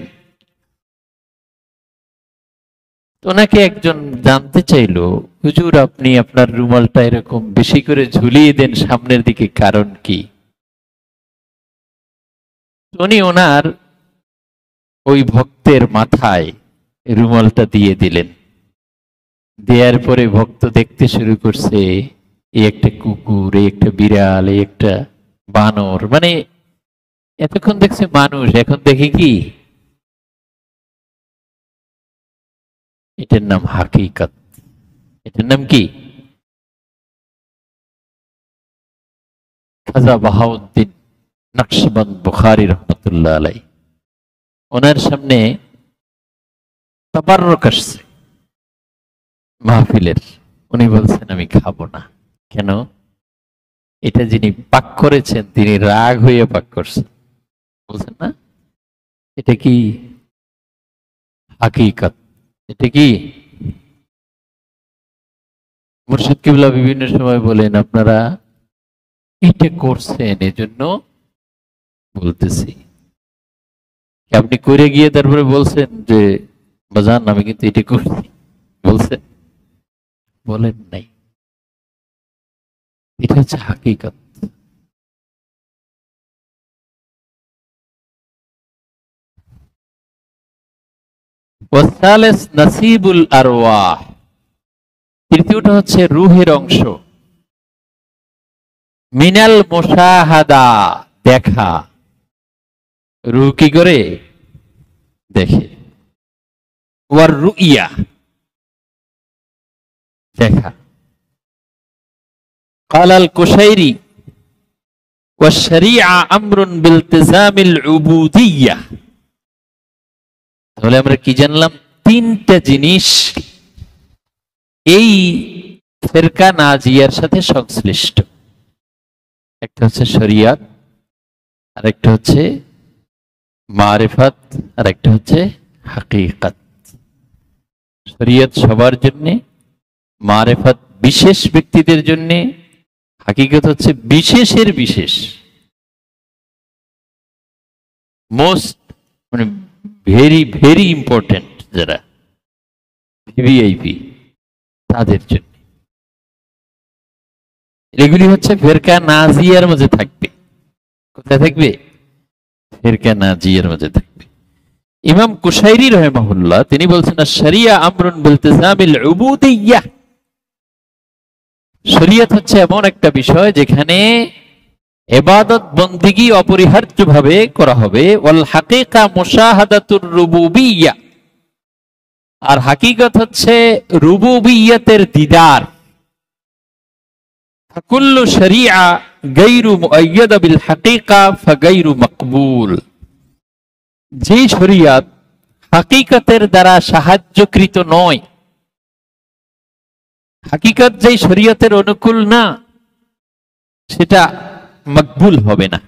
ওনাকে একজন জানতে চাইল, হুজুর আপনি আপনার রুমালটা এরকম বেশি করে ঝুলিয়ে দেন সামনের দিকে, কারণ কি? উনি ওনার ওই ভক্তের মাথায় রুমালটা দিয়ে দিলেন। দেওয়ার পরে ভক্ত দেখতে শুরু করছে, এই একটা কুকুর, এই একটা বিড়াল, এই একটা বানর, মানে এতক্ষণ দেখছে মানুষ, এখন দেখে কি? এটার নাম হাকিকত। এটার নাম কি? খাজা বাহাউদ্দিন নকশবন্দ বুখারী রহমতুল্লাহ আলাই, ওনার সামনে তাবাররুক আসছে মাহফিলের। উনি বলছেন আমি খাবো না। কেন? এটা যিনি পাক করেছেন তিনি রাগ হয়ে পাক করছেন। বলছেন না এটা কি হাকিকত? এটা কি? মুর্শিদ কিবলা বিভিন্ন সময় বলেন, আপনারা এটা করছেন এজন্য বলতেছি, আপনি করে গিয়ে তারপরে বলছেন যে বাজান আমি কিন্তু এটা করছি, বলছেন? বলেন নাই। এটা হচ্ছে হাকিকত। ওয়াসালিস নাসিবুল আরওয়াহ, তৃতীয়টা হচ্ছে রূহের অংশ। মিনাল মুশাহাদা, দেখা। রূহ কি করে দেখে। ওয়ার রুইয়া, দেখা। قال الكشيري والشريعة أمر بالتزام العبودية। তাহলে আমরা কি জানলাম? তিনটা জিনিস এই ফিরকা নাজিয়ার সাথে সংশ্লিষ্ট। একটা হচ্ছে শরিয়াত, আর একটা হচ্ছে মারিফাত, আর একটা হচ্ছে হাকিকত। শরিয়ত সবার জন্য, মারিফাত বিশেষ ব্যক্তিদের জন্য, হাকিকত হচ্ছে বিশেষের বিশেষ, মোস্ট মানে ভেরি ভেরি ইম্পর্টেন্ট, যারা ভিভিআইপি তাদের জন্য। এগুলি হচ্ছে ফিরকা নাজিয়ার মধ্যে থাকবে। কোথায় থাকবে? ফিরকা নাজিয়ার মধ্যে থাকবে। ইমাম কুশাইরি রাহিমাহুল্লাহ তিনি বলছেন, শরিয়া আমরুন বিলতিজামিল উবুদিয়্যাহ। শরীয়ত হচ্ছে এমন একটা বিষয় যেখানে ইবাদত বন্দেগী অপরিহার্যভাবে করা হবে। ওয়াল হাকিকা মুশাহাদাতুর রুবুবিয়্যা, আর হাকিকত হচ্ছে রুবুবিয়্যতের দিদার। ফাকুল্লু শরিয়া গায়রু মুআয়্যাদা বিল হাকিকা ফাগায়রু মাকবুল। যে শরিয়ত হাকিকতের দ্বারা সাহায্যকৃত নয়, হাকিকত যে শরীয়তের অনুকূল না, সেটা মকবুল হবে না।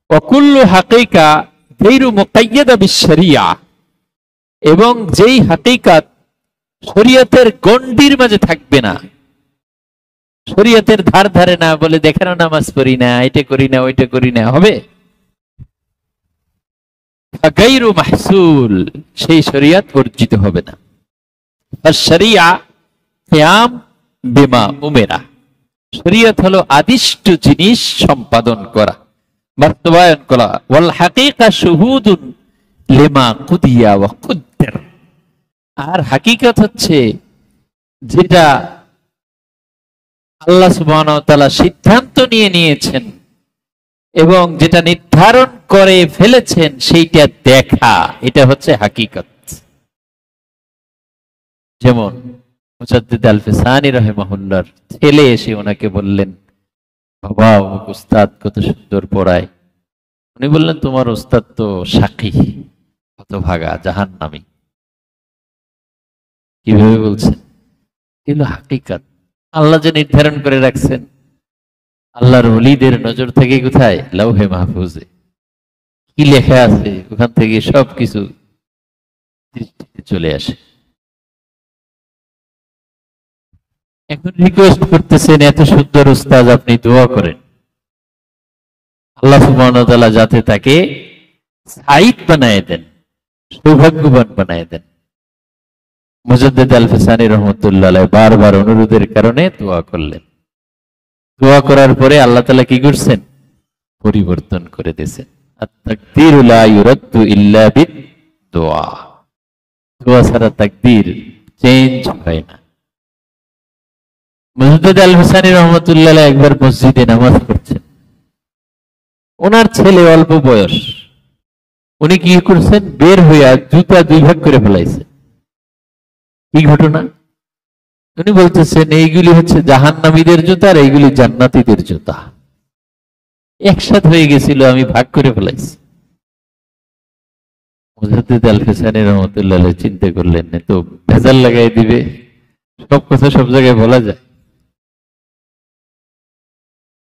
ওয়াকুল্লু হাকিকা গায়রু মুকায়্যাদা বিশ-শরিয়া, এবং যেই হাকিকত শরীয়তের গণ্ডির মাঝে থাকবে না, শরীয়তের ধার ধারে না, বলে দেখানো নামাজ পড়ি না, এটা করি না, ওইটা করি না, হবে? ফাগায়রু মাহসুল, সেই শরীয়ত অর্জিত হবে না। আশ-শরিয়া কিয়াম বিমা উমিরা, শরীয়ত হলো আদিষ্ট জিনিস সম্পাদন করা, বাস্তবায়ন করা। ওয়াল হাকিকা শুহুদুন লিমা কুদিয়া ওয়া কুদ্দার, আর হাকিকত হচ্ছে যেটা আল্লাহ সুবহানাহু ওয়া তাআলা সিদ্ধান্ত নিয়েছেন এবং যেটা নির্ধারণ করে ফেলেছেন, সেইটা দেখা, এটা হচ্ছে হাকিকত। যেমন মুজাদ্দিদ আল ফিসানি রাহিমাহুল্লাহর ছেলে এসে ওনাকে বললেন, বাবা অমুক উস্তাদ কত সুন্দর পড়ায়। উনি বললেন, তোমার উস্তাদ তো সাকি, হতভাগা, জাহান্নামী। কিভাবে বলছেন? এগুলো হাকিকত। আল্লাহ যে নির্ধারণ করে রাখছেন, আল্লাহর ওলিদের নজর থেকে কোথায়? লাউহে মাহফুজে কি লেখা আছে, ওখান থেকে সবকিছু চলে আসে। এখন রিকোয়েস্ট করতেছেন, এত সুন্দর উস্তাদ, আপনি দোয়া করেন আল্লাহ সুবহানাহু ওয়া তাআলা যাতে তাকে সাঈদ বানায় দেন, সৌভাগ্যবান বানায় দেন। মুজাদ্দিদ আল ফিসানি রাহমাতুল্লাহ আলাইহি বারবার অনুরোধের কারণে দোয়া করলেন। দোয়া করার পরে আল্লাহ তাআলা কি করছেন? পরিবর্তন করে দিয়েছেন। আত-তাকদীরু লা ইউরাদ্দু ইল্লা বিদ-দুআ, দোয়া ছাড়া তাকদীর চেঞ্জ হয় না। মুজাদ্দিদ আল ফিসানি রাহমাতুল্লাহ আলাইহি একবার মসজিদে নামাজ পড়ছেন, ওনার ছেলে অল্প বয়স, উনি কি করছেন? বের হইয়া জুতা দুই ভাগ করে ফেলাইছেন। কি ঘটনা? উনি বলতেছেন, এইগুলি হচ্ছে জাহান্নামীদের জুতা আর এইগুলি জান্নাতীদের জুতা, একসাথে হয়ে গেছিল, আমি ভাগ করে ফেলাইছি। মুজাদ্দিদ আল ফিসানি রাহমাতুল্লাহ আলাইহি চিন্তা করলেন, তো ভেজাল লাগাই দিবে, সব কথা সব জায়গায় বলা যায়।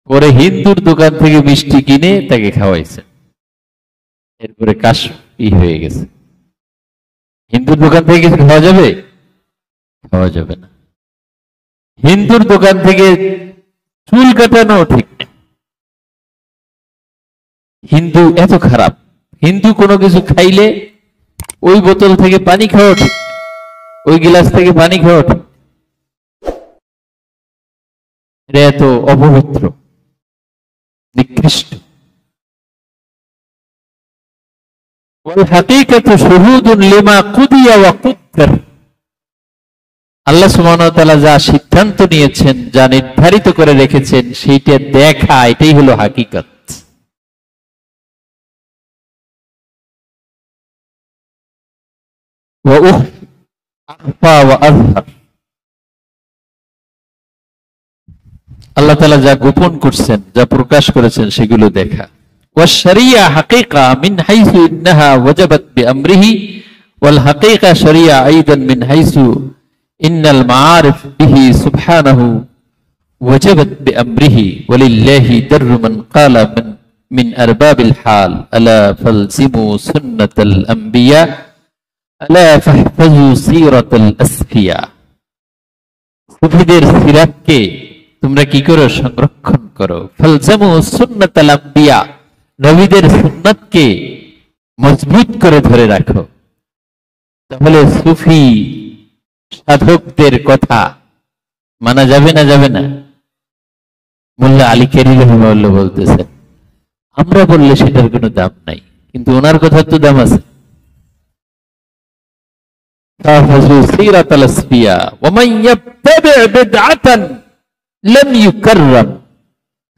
পরে হিন্দুর দোকান থেকে মিষ্টি কিনে তাকে খাওয়াইছে। এরপরে কাশ হয়ে গেছে। হিন্দুর দোকান থেকে কিছু খাওয়া যাবে? খাওয়া যাবে না। হিন্দুর দোকান থেকে চুল কাটানো ঠিক না। হিন্দু এত খারাপ, হিন্দু কোনো কিছু খাইলে ওই বোতল থেকে পানি খাওয়া ঠিক, ওই গিলাস থেকে পানি খাওয়া ঠিক, এটা এত অপবিত্র, নিকৃষ্ট। আল্লাহ সুবহানাহু ওয়া তাআলা যা সিদ্ধান্ত নিয়েছেন, যা নির্ধারিত করে রেখেছেন, সেইটা দেখা, এটাই হলো হাকিকত। আল্লাহ তাআলা যা গোপন করছেন, যা প্রকাশ করেছেন, সেগুলো দেখা। والشريعة حقيقة من حيث إنها وجبت بأمره، والحقيقة شريعة أيضا من حيث إن المعارف به سبحانه وجبت بأمره، ولله در من قال من أرباب الحال ألا فالزموا سنة الأنبياء ألا فاحفظوا سيرة الأسفياء। সুফিদের সিরাতকে তোমরা কি করো? সংরক্ষণ করো। ফালজামু সুন্নাতাল আম্বিয়া, নবীদের সুন্নাতকে মজবুত করে ধরে রাখো। তাহলে সুফি সাধকদের কথা মানা যাবে না? যাবে না? মোল্লা আলী কেরি রাহিমাহুল্লাহ বলতেছেন, আমরা বললে সেটার কোনো দাম নাই, কিন্তু ওনার কথার তো দাম আছে। ফাহফাজু সিরাতাল আসফিয়া ওয়া মান ইয়াত্তাবি' বিদআতান লাম ইউকাররাম,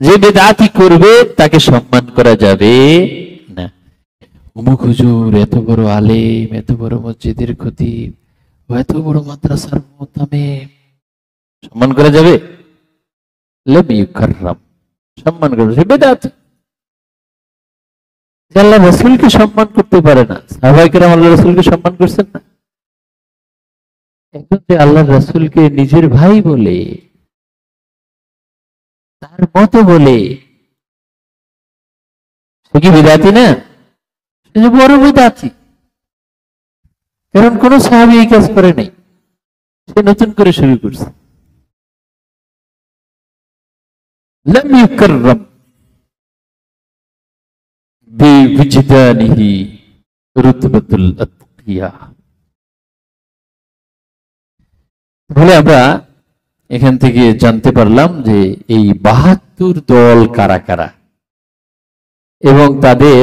যে বিদআতি করবে তাকে সম্মান করা যাবে না। অমুক হুজুর এত বড় আলেম, এত বড় মসজিদের খতিব, এত বড় মাদ্রাসার মুতামিম, সম্মান করা যাবে? লাম ইউকাররাম, সম্মান করা যাবে বিদআত। আল্লাহ রাসূলকে সম্মান করতে পারে না, সাহাবায়ে কেরাম আল্লাহ রাসূলকে সম্মান করছেন না। এখন যে আল্লাহ রাসূলকে নিজের ভাই বলে, তার মতো বলে, সে কি বিদআতি না? সে যে বড় বিদআতি, কারণ কোন সাহাবী এই কাজ করে নাই, সে নতুন করে শুরু করছে। লাম ইউকাররাম বিওজদানিহি রুতবাতুল আতকিয়া। বলে আমরা এখান থেকে জানতে পারলাম যে এই ৭২ দল কারা কারা, এবং তাদের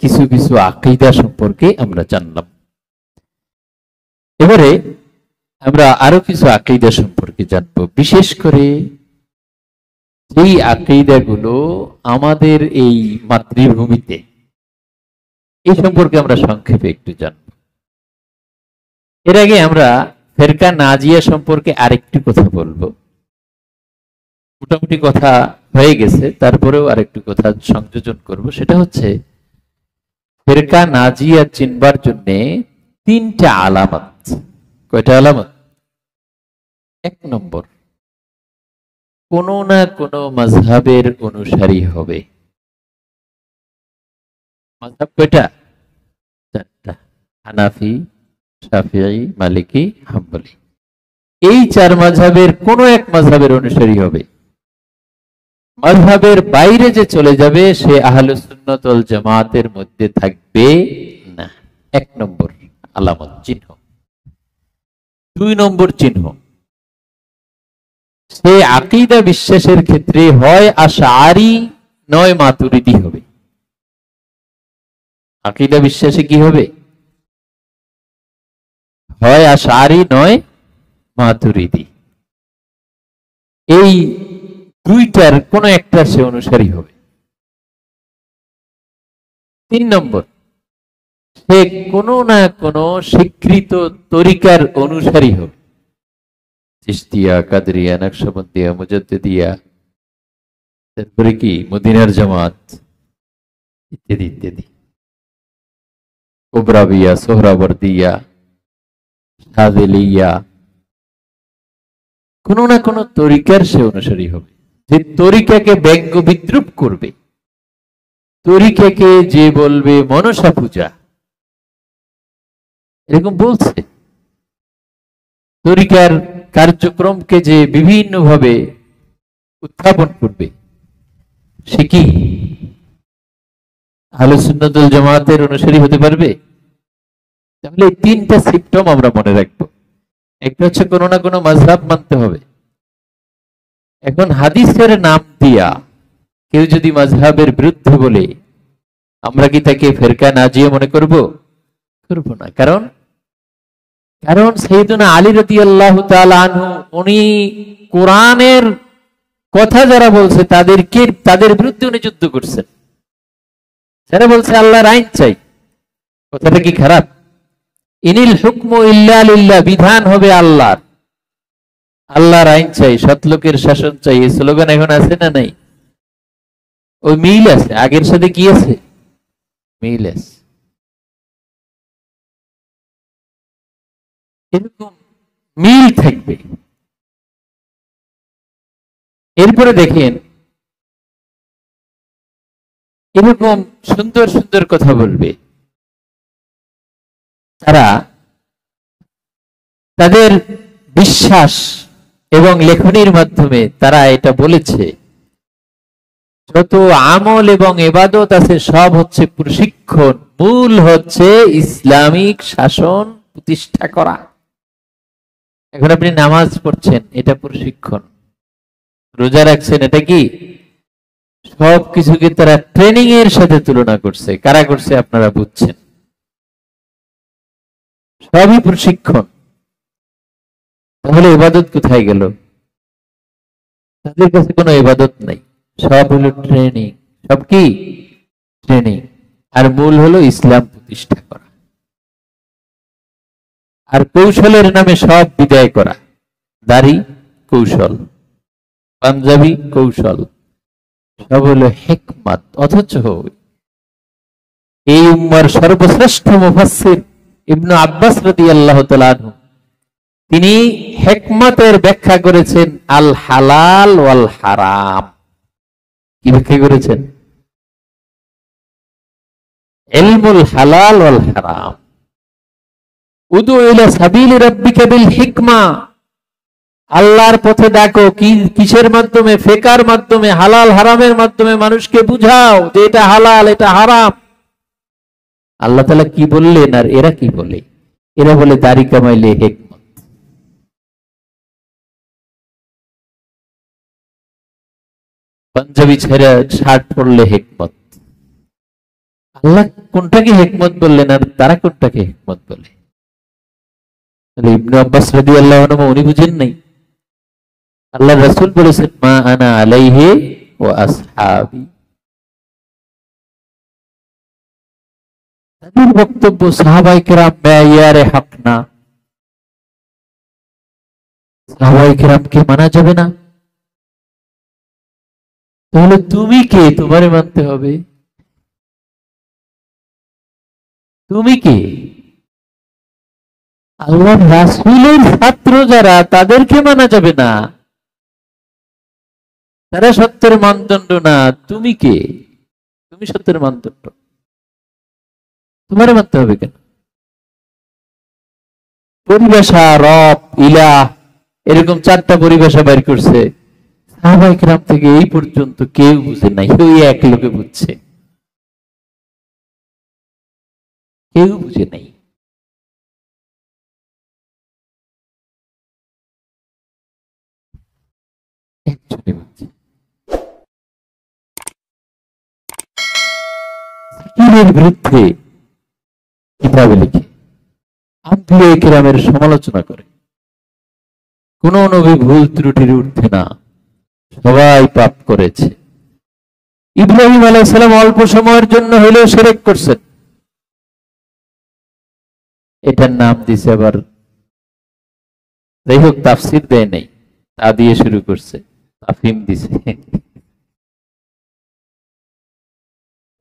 কিছু কিছু আকীদা সম্পর্কে আমরা জানলাম। এবারে আমরা আরো কিছু আকীদা সম্পর্কে জানবো, বিশেষ করে এই আকীদাগুলো আমাদের এই মাতৃভূমিতে, এই সম্পর্কে আমরা সংক্ষেপে একটু জানব। এর আগে আমরা ফেরকা নাজিয়া সম্পর্কে আরেকটু কথা বলবো। মোটামুটি কথা হয়ে গেছে, তারপরেও আরেকটু কথা সংযোজন করব। সেটা হচ্ছে ফেরকা নাজিয়া চিনবার জন্য ৩টা আলামত। কয়টা আলামত? ১ নম্বর, কোন না কোন মাযহাবের অনুসারী হবে। মাযহাব কয়টা? ৪টা, হানাফি, শাফিঈ, মালিকি, হাম্বলি। এই ৪ মাযহাবের কোন এক মাযহাবের অনুসারী হবে। মাযহাবের বাইরে যে চলে যাবে সে আহলুস সুন্নাত ওয়াল জামাতের মধ্যে থাকবে না। ১ নম্বর আলামত, চিহ্ন। ২ নম্বর চিহ্ন, সে আকীদা বিশ্বাসের ক্ষেত্রে হয় আশআরী নয় মাতুরিদি হবে। আকীদা বিশ্বাসে কি হবে? হয় আশআরী নয় মাতুরিদি। এই দুইটার কোন একটা সে অনুসারী হবে। ৩ নম্বর, সে কোন না কোন স্বীকৃত তরিকার অনুসারী হবে। চিশতিয়া, কাদরিয়া, নকশবন্দিয়া, মুজাদ্দিদিয়া, তারপরে কি মদিনার জামাত, ইত্যাদি ইত্যাদি, কুবরাবিয়া, সোহরাবর্দিয়া, শাযিলিয়া, কোন না কোন তরিকার সে অনুসারী হবে। যে তরিকাকে ব্যঙ্গ বিদ্রুপ করবে, তরিকাকে যে বলবে মনসা পূজা, এরকম বলছে, তরিকার কার্যক্রমকে যে বিভিন্ন ভাবে উত্থাপন করবে, সে কি আহলে সুন্নাত ওয়াল জামাতের অনুসারী হতে পারবে? তাহলে এই তিনটা সিম্পটম আমরা মনে রাখবো। একটা হচ্ছে কোনো না কোনো মাযহাব মানতে হবে। এখন হাদিসের নাম দিয়া কেউ যদি মাযহাবের বিরুদ্ধে বলে, আমরা কি তাকে ফেরকা নাজিয়া মনে করব? করব না। কারণ কারণ সাইয়েদুনা আলী রাদিয়াল্লাহু তাআলা আনহু উনি কোরআনের কথা যারা বলছে তাদের বিরুদ্ধে উনি যুদ্ধ করছেন। যারা বলছে আল্লাহর আইন চাই, কথাটা কি খারাপ? ইনিল হুকমু ইল্লা লিল্লাহ, বিধান হবে আল্লাহর, আল্লাহর আইন চাই, সৎলোকের শাসন চাই, এই স্লোগান এখন আছে না নাই? ওই মিল আছে, আগের সাথে কি আছে? মিল আছে। এরকম মিল থাকবে। এরপরে দেখেন এরকম সুন্দর সুন্দর কথা বলবে তারা, তাদের বিশ্বাস এবং লেখনীর মাধ্যমে তারা এটা বলেছে, যত আমল এবং ইবাদত আছে সব হচ্ছে প্রশিক্ষণ, মূল হচ্ছে ইসলামিক শাসন প্রতিষ্ঠা করা। এখন আপনি নামাজ পড়ছেন, এটা প্রশিক্ষণ। রোজা রাখছেন, এটা কি? সব কিছুকে তারা ট্রেনিং এর সাথে তুলনা করছে। কারা করছে আপনারা বুঝছেন? সবই প্রশিক্ষণ। তাহলে ইবাদত কোথায় গেল? তাদের কাছে কোনো ইবাদত নাই, সব হলো ট্রেনিং। সব কি? ট্রেনিং। আর মূল হলো ইসলাম প্রতিষ্ঠা করা। আর কৌশলের নামে সব বিদায় করা। দাড়ি কৌশল, পাঞ্জাবি কৌশল, সব হলো হিকমত। অথচ এই উম্মার সর্বশ্রেষ্ঠ মুফাসসির ইবনে আব্বাস রাদিয়াল্লাহু তাআলা আনহু, তিনি হিকমতের ব্যাখ্যা করেছেন আল হালাল ওয়াল হারাম। কি ব্যাখ্যা করেছেন? ইলমুল হালাল ওয়াল হারাম। উদু ইলা সাবিলি রাব্বিকা বিল হিকমা, আল্লাহর পথে ডাকো। কিসের মাধ্যমে? ফিকার মাধ্যমে, হালাল হারামের মাধ্যমে মানুষকে বুঝাও যে এটা হালাল এটা হারাম। আল্লাহ তাআলা কি বললেন আর এরা কি বলে? এরা বলে দাড়ি কামাইলে হিকমত, পাঞ্জাবি ছেড়ে শার্ট পরলে হিকমত। আল্লাহ কোনটাকে হিকমত বললেন আর তারা কোনটাকে হিকমত বলে? ইবনে আব্বাস রাদিয়াল্লাহু আনহু উনি বুঝেন নাই। আল্লাহ রাসূল বলেছেন মা আনা আলাইহি ওয়া আসহাবি। তাদের বক্তব্য সাহাবায়ে কেরাম মেয়ারে হক না, সাহাবায়ে কেরামকে মানা যাবে না। তাহলে তুমি কে? তোমারে মানতে হবে। তুমি কে? আল্লাহর রাসূলের ছাত্র যারা, তাদেরকে মানা যাবে না, তারা সত্যের মানদণ্ড না। তুমি কে? তুমি সত্যের মানদণ্ড, তোমারে মানতে হবে কেন? পরিভাষা, রব, ইলাহ, এরকম 4টা পরিভাষা বের করছে। সাহাবায়ে কেরাম থেকে এই পর্যন্ত কেউ বুঝে নাই, ওই এক লোকে বুঝছে, কেউ বুঝে নাই। একজনই বুঝছে। সাকিরের বিরুদ্ধে কিতাবে লিখে আম্বিয়া কেরামের সমালোচনা করে, কোন নবী ভুল ত্রুটির ঊর্ধ্বে না, সবাই পাপ করেছে। ইব্রাহিম আলাইহিস সালাম অল্প সময়ের জন্য হলেও শিরক করছেন, এটার নাম দিছে আবার, যাই হোক তাফসীর দেয় নাই, তা দিয়ে শুরু করছে, তাফহিম দিছে।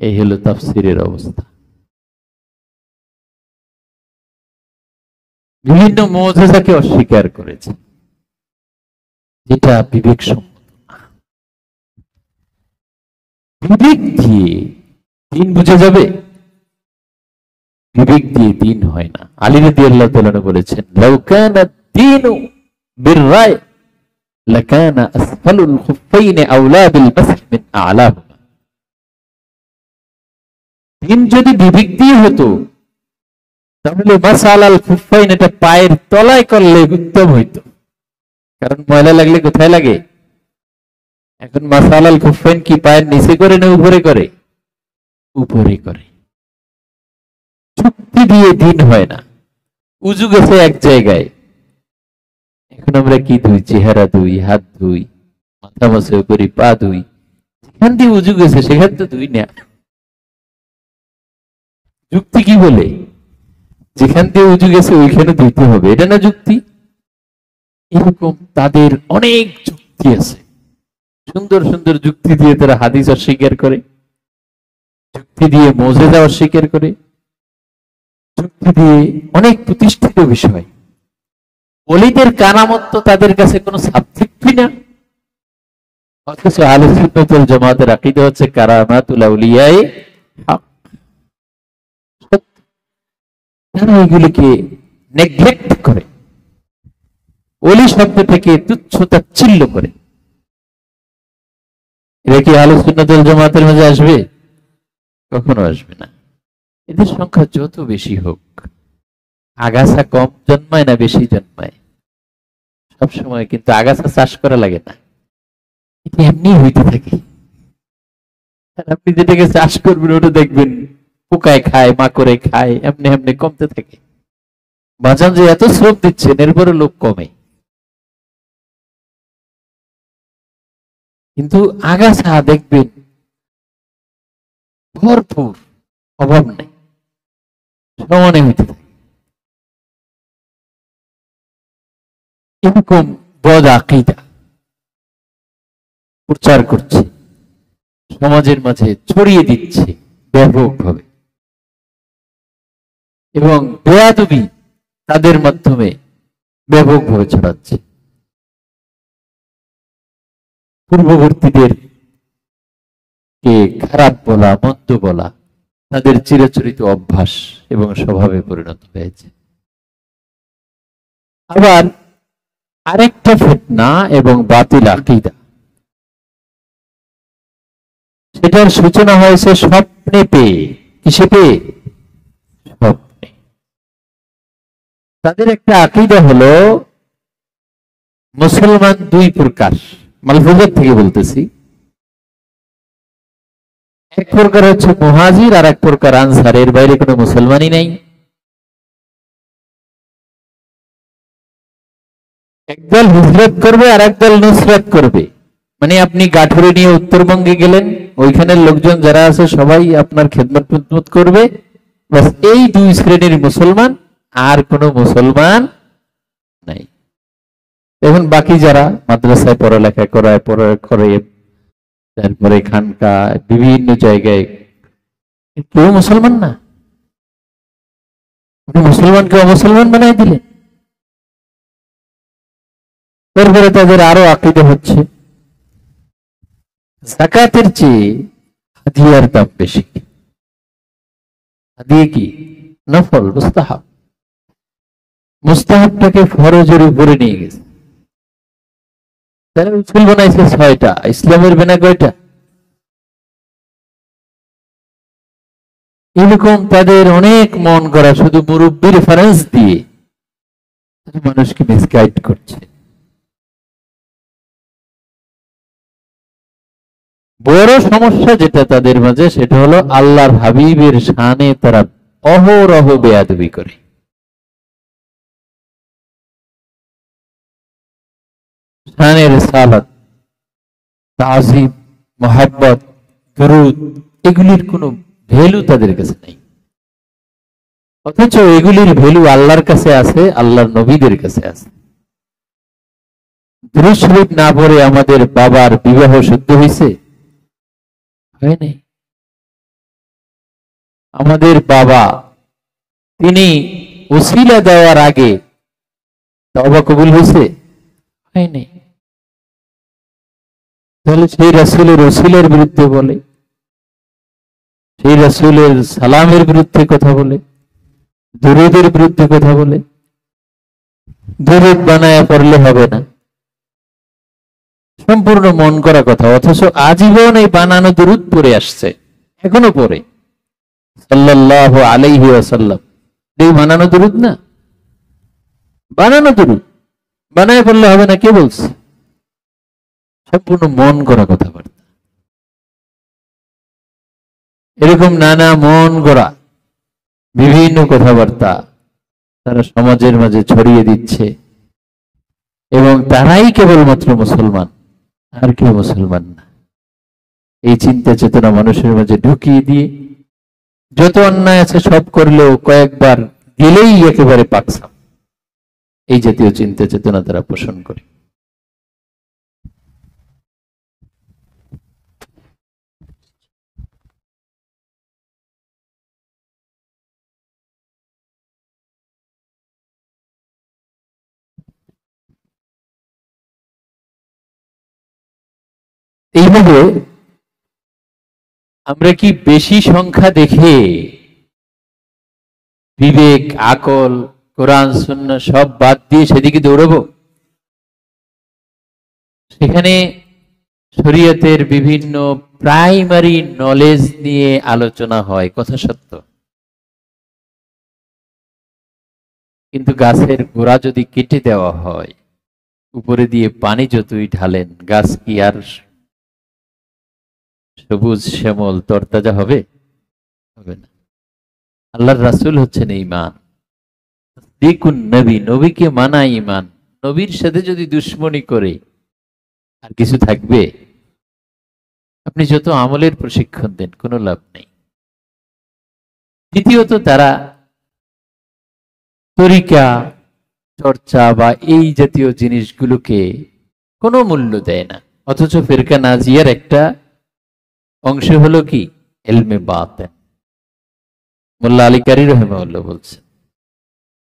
এই হলো তাফসীরের অবস্থা। বিভিন্ন মুজিজাকে অস্বীকার করেছে, যেটা বিবেকসম্মত না। বিবেক দিয়ে দিন বুঝে যাবে? বিবেক দিয়ে দিন হয় না। আলী রাদিয়াল্লাহু তাআলা বলেছেন লাউ কানা দ্বীনু বিররায় লাকানা আসফালুল খুফাইনি আওলা বিল মাসহি মিন আ'লাহুমা। দিন যদি বিবেক দিয়ে হতো তাহলে মাসালাল খুফাইন এটা পায়ের তলায় করলে উত্তম হইতো, কারণ ময়লা লাগলে কোথায় লাগে? এখন মাসালাল খুফাইন কি পায়ের নিচে করে না উপরে করে? উপরে করে। চুক্তি দিয়ে দিন হয় না, উজু গেছে এক জায়গায়, এখন আমরা কি ধুই? চেহারা ধুই, হাত ধুই, মাথা মশা করি, পা ধুই, যেখান দিয়ে উজু গেছে সেখান তো ধুই না। যুক্তি কি বলে? যেখান দিয়ে উজু গেছে ওইখানে ধুইতে হবে, এটা না যুক্তি? এরকম তাদের অনেক যুক্তি আছে, সুন্দর সুন্দর যুক্তি দিয়ে তারা হাদিস অস্বীকার করে, যুক্তি দিয়ে মুজিজা অস্বীকার করে, যুক্তি দিয়ে অনেক প্রতিষ্ঠিত বিষয়। ওলিদের কারামত তো তাদের কাছে কোনো সাবজেক্টই না, অথচ আহলে সুন্নাত ওয়াল জামাতের আকীদা হচ্ছে কারামাতুল আউলিয়ায়ে হক। তারা এগুলিকে নেগলেক্ট করে, ওলি শব্দটাকে তুচ্ছ তাচ্ছিল্য করে। এরা কি আহলে সুন্নাত ওয়াল জামাতের মাঝে আসবে? কখনো আসবে না। এদের সংখ্যা যত বেশি হোক, আগাছা কম জন্মায় না বেশি জন্মায়? সব সময় কিন্তু আগাছা চাষ করা লাগে না, এটা এমনি হইতে থাকে। আর আপনি যেটাকে চাষ করবেন ওটা দেখবেন পোকায় খায়, মাকড়ে খায়, এমনি এমনি কমতে থাকে। বাজান যে এত শ্রম দিচ্ছেন এরপরে লোক কমে, কিন্তু আগাছা দেখবেন ভরপুর, অভাব নেই, সমানে হইতে থাকে। এরকম বদ আকীদা প্রচার করছে, সমাজের মাঝে ছড়িয়ে দিচ্ছে ব্যাপকভাবে, এবং বেয়াদবি তাদের মাধ্যমে ব্যাপকভাবে ছড়াচ্ছে। পূর্ববর্তীদের কে খারাপ বলা, মন্দ বলা তাদের চিরাচরিত অভ্যাস এবং স্বভাবে পরিণত হয়েছে। আবার আরেকটা ফিতনা এবং বাতিল আকীদা, সেটার সূচনা হয়েছে স্বপ্নে পেয়ে। কিসে পেয়ে? স্বপ্নে। তাদের একটা আকীদা হলো মুসলমান দুই প্রকার, মালফুজাত থেকে বলতেছি। এক প্রকার হচ্ছে মুহাজির আর এক প্রকার আনসার, এর বাইরে কোনো মুসলমানই নাই। একদল হিজরত করবে আর একদল নুসরাত করবে, মানে আপনি গাঠুরে নিয়ে উত্তরবঙ্গে গেলেন, ওইখানের লোকজন যারা আছে সবাই আপনার খেদমত করবে, বাস এই দুই শ্রেণীর মুসলমান, আর কোন মুসলমান নাই। এখন বাকি যারা মাদ্রাসায় পড়ালেখা করে, তারপরে খানকা বিভিন্ন জায়গায়, কেউ মুসলমান না, মুসলমানকে অমুসলমান বানাই দিলেন। তারপরে তাদের আরো আকীদা হচ্ছে যাকাতের চেয়ে হাদিয়ার দাম বেশি। হাদিয়া কি? নফল, মুস্তাহাব। মুস্তাহাবটাকে ফরজের উপরে নিয়ে গেছে। তারা উসুল বানাইছে 6টা, ইসলামের বেনা কয়টা? এরকম তাদের অনেক মন করা, শুধু মুরব্বীর রেফারেন্স দিয়ে মানুষকে মিসগাইড করছে। বড় সমস্যা যেটা তাদের মাঝে, সেটা হলো আল্লাহর হাবিবের শানে তারা অহরহ বেয়াদবি করে। শানে রিসালাত, তাজিম, মুহাব্বত, দুরূদ, এগুলির কোনো ভ্যালু তাদের কাছে নেই, অথচ এগুলির ভ্যালু আল্লাহর কাছে আছে, আল্লাহর নবীদের কাছে আছে। দুরূদ শরীফ না পড়ে আমাদের বাবার বিবাহ শুদ্ধ হয়েছে? হয় নাই। আমাদের বাবা, তিনি ওসিলা দেওয়ার আগে তওবা কবুল হয়েছে? হয় নাই। তাহলে সেই রাসূলের ওসিলার বিরুদ্ধে বলে, সেই রাসূলের সালামের বিরুদ্ধে কথা বলে, দুরূদের বিরুদ্ধে কথা বলে। দুরূদ বানায়া পড়লে হবে না, সম্পূর্ণ মন করা কথা, অথচ আজীবন এই বানানো দুরূদ পড়ে আসছে, এখনো পড়ে। সাল্লাল্লাহু আলাইহি ওয়াসাল্লাম, এই বানানো দুরূদ না, বানানো দুরূদ। বানায় বললে হবে না, কে বলছে? সম্পূর্ণ মন করা কথাবার্তা। এরকম নানা মন গড়া বিভিন্ন কথাবার্তা তারা সমাজের মাঝে ছড়িয়ে দিচ্ছে, এবং তারাই কেবলমাত্র মুসলমান, আর কেউ মুসলমান না। এই চিন্তা চেতনা মানুষের মাঝে ঢুকিয়ে দিয়ে যত অন্যায় আছে সব করলেও কয়েকবার গেলেই একেবারে পাকসাম, এই জাতীয় চিন্তা চেতনা তারা পোষণ করে। এইভাবে আমরা কি বেশি সংখ্যা দেখে বিবেক, আকল, কোরআন সুন্নাহ সব বাদ দিয়ে সেদিকে দৌড়াবো? সেখানে শরীয়তের বিভিন্ন প্রাইমারি নলেজ নিয়ে আলোচনা হয়, কথা সত্য, কিন্তু গাছের গোড়া যদি কেটে দেওয়া হয়, উপরে দিয়ে পানি যতই ঢালেন, গাছ কি আর সবুজ শ্যামল তরতাজা হবে? হবে না। আল্লাহর রাসূল হচ্ছেন ঈমান, দেখুন নবী, নবীকে মানা ঈমান। নবীর সাথে যদি দুশ্মনী করে আর কিছু থাকবে? আপনি যত আমলের প্রশিক্ষণ দেন কোনো লাভ নেই। দ্বিতীয়ত, তারা তরিকা চর্চা বা এই জাতীয় জিনিসগুলোকে কোনো মূল্য দেয় না, অথচ ফিরকা নাজিয়ার একটা অংশ হলো কি ইলমে বাতিন। মোল্লা আলী কারি রাহিমাহুল্লাহ বলছেন,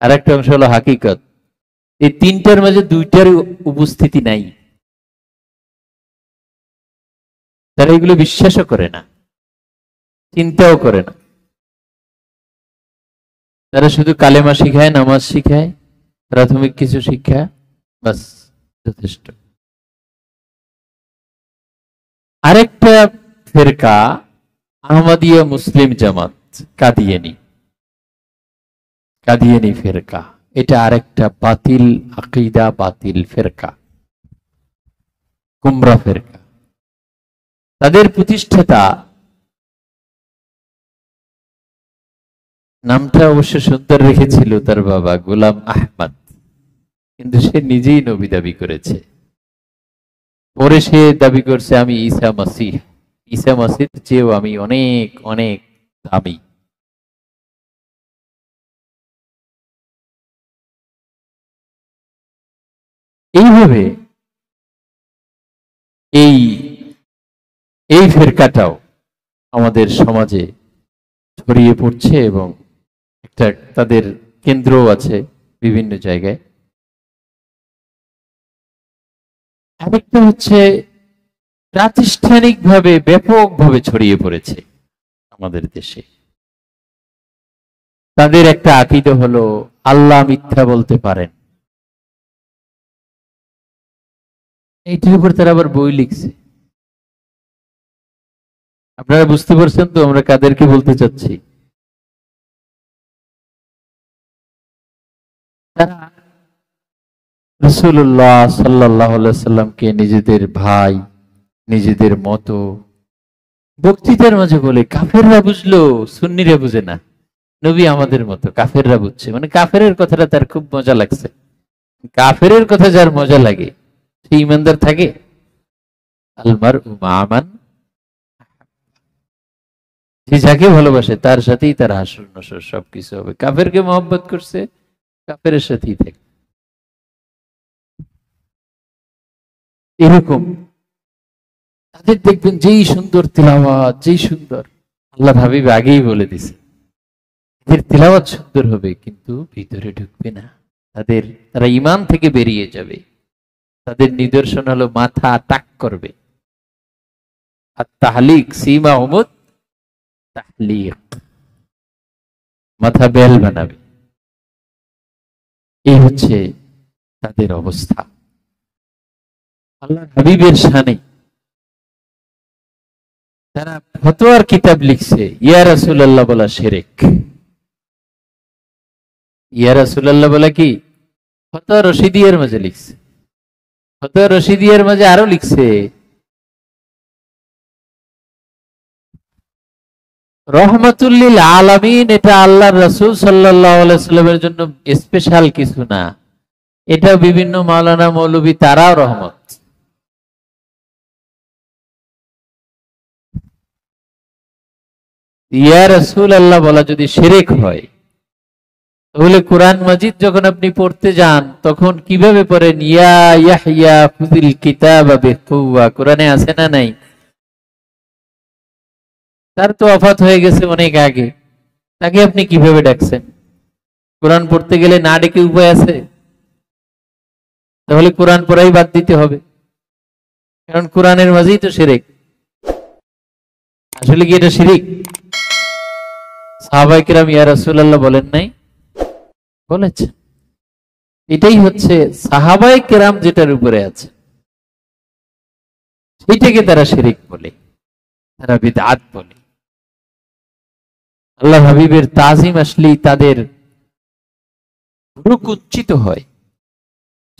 আর একটা অংশ হলো হাকিকত। এই তিনটার মাঝে দুইটার উপস্থিতি নাই। তারা এগুলো বিশ্বাসও করে না, চিন্তাও করে না। তারা শুধু কালেমা শিখায়, নামাজ শিখায়, প্রাথমিক কিছু শিক্ষা, বাস, যথেষ্ট। আরেকটা ফেরকা আহমদিয়া মুসলিম জামাত, কাদিয়ানি, কাদিয়ানি ফেরকা, এটা আরেকটা বাতিল আকীদা, বাতিল ফেরকা, গুমরা ফেরকা। তাদের প্রতিষ্ঠাতা, নামটা অবশ্য সুন্দর রেখেছিল তার বাবা গোলাম আহমদ, কিন্তু সে নিজেই নবী দাবি করেছে। পরে সে দাবি করছে আমি ঈসা মাসিহ, ঈসা মাসির চেয়েও আমি অনেক অনেক দামি। এইভাবে এই এই ফেরকাটাও আমাদের সমাজে ছড়িয়ে পড়ছে, এবং একটা তাদের কেন্দ্রও আছে বিভিন্ন জায়গায়। আরেকটা হচ্ছে প্রাতিষ্ঠানিকভাবে ব্যাপকভাবে ছড়িয়ে পড়েছে আমাদের দেশে। তাদের একটা আকীদা হলো আল্লাহ মিথ্যা বলতে পারেন। এইটির উপর তারা আবার বই লিখছে। আপনারা বুঝতে পারছেন তো আমরা কাদেরকে বলতে চাচ্ছি? তারা রাসূলুল্লাহ সাল্লাল্লাহু আলাইহি সাল্লামকে নিজেদের ভাই, নিজেদের মতো বক্তৃতার মাঝে বলে, কাফেররা বুঝলো, সুন্নিরা বুঝে না। নবী আমাদের মতো, কাফেররা বুঝছে। মানে কাফেরের কথাটা তার খুব মজা লাগছে। কাফেরের কথা যার মজা লাগে সে ইমানদার থাকে? আলমার উমান, যে যাকে ভালোবাসে তার সাথেই তার হাসর নসর সবকিছু হবে। কাফেরকে মহব্বত করছে, কাফের সাথেই থাকে। এরকম তাদের দেখবেন যেই সুন্দর তিলাওয়াত, যেই সুন্দর, আল্লাহ হাবিব আগেই বলে দিছে এদের তিলাওয়াত সুন্দর হবে কিন্তু ভিতরে ঢুকবে না। তারা ঈমান থেকে বেরিয়ে যাবে। তাদের নিদর্শন হলো মাথা টাক করবে, আর তাহলিক সীমা উমুদ তাহলিক, মাথা বেল বানাবে। এই হচ্ছে তাদের অবস্থা। আল্লাহ হাবিবের শানে তারা ফতোয়ার কিতাব লিখছে ইয়া রাসূলুল্লাহ বলা শিরক। ইয়া রাসূলুল্লাহ বলা কি? ফতোয়া রশিদিয়ার মাঝে লিখছে। ফতোয়া রশিদিয়ার মাঝে আরো লিখছে রহমাতুল লিল আলামিন, এটা আল্লাহর রাসূল সাল্লাল্লাহু আলাইহি ওয়াসাল্লামের জন্য স্পেশাল কিছু না, এটা বিভিন্ন মাওলানা মৌলভী তারাও রহমত। ইয়া রাসূলুল্লাহ বলা যদি শিরক হয়, তাহলে কোরআন মাজিদ যখন আপনি পড়তে যান তখন কিভাবে পড়েন? ইয়া ইয়াহইয়া খুযিল কিতাবা বিকুওয়া, কোরআনে আছে না নাই? তার তো ওফাত হয়ে গেছে অনেক আগে, তাকে আপনি কিভাবে ডাকছেন? কোরআন পড়তে গেলে না ডেকে উপায় আছে? তাহলে কোরআন পড়াই বাদ দিতে হবে, কারণ কোরআনের মাঝেই তো শিরক। আসলে কি এটা শিরক? সাহাবায়ে কেরাম ইয়া রাসূলুল্লাহ বলেন নাই? বলেছে। এটাই হচ্ছে সাহাবায়ে কেরাম যেটার উপরে আছে সেটাকে তারা শিরক বলে, তারা বিদআত বলে। আল্লাহ হাবিবের তাজিম আসলেই তাদের ভ্রু কুঞ্চিত হয়,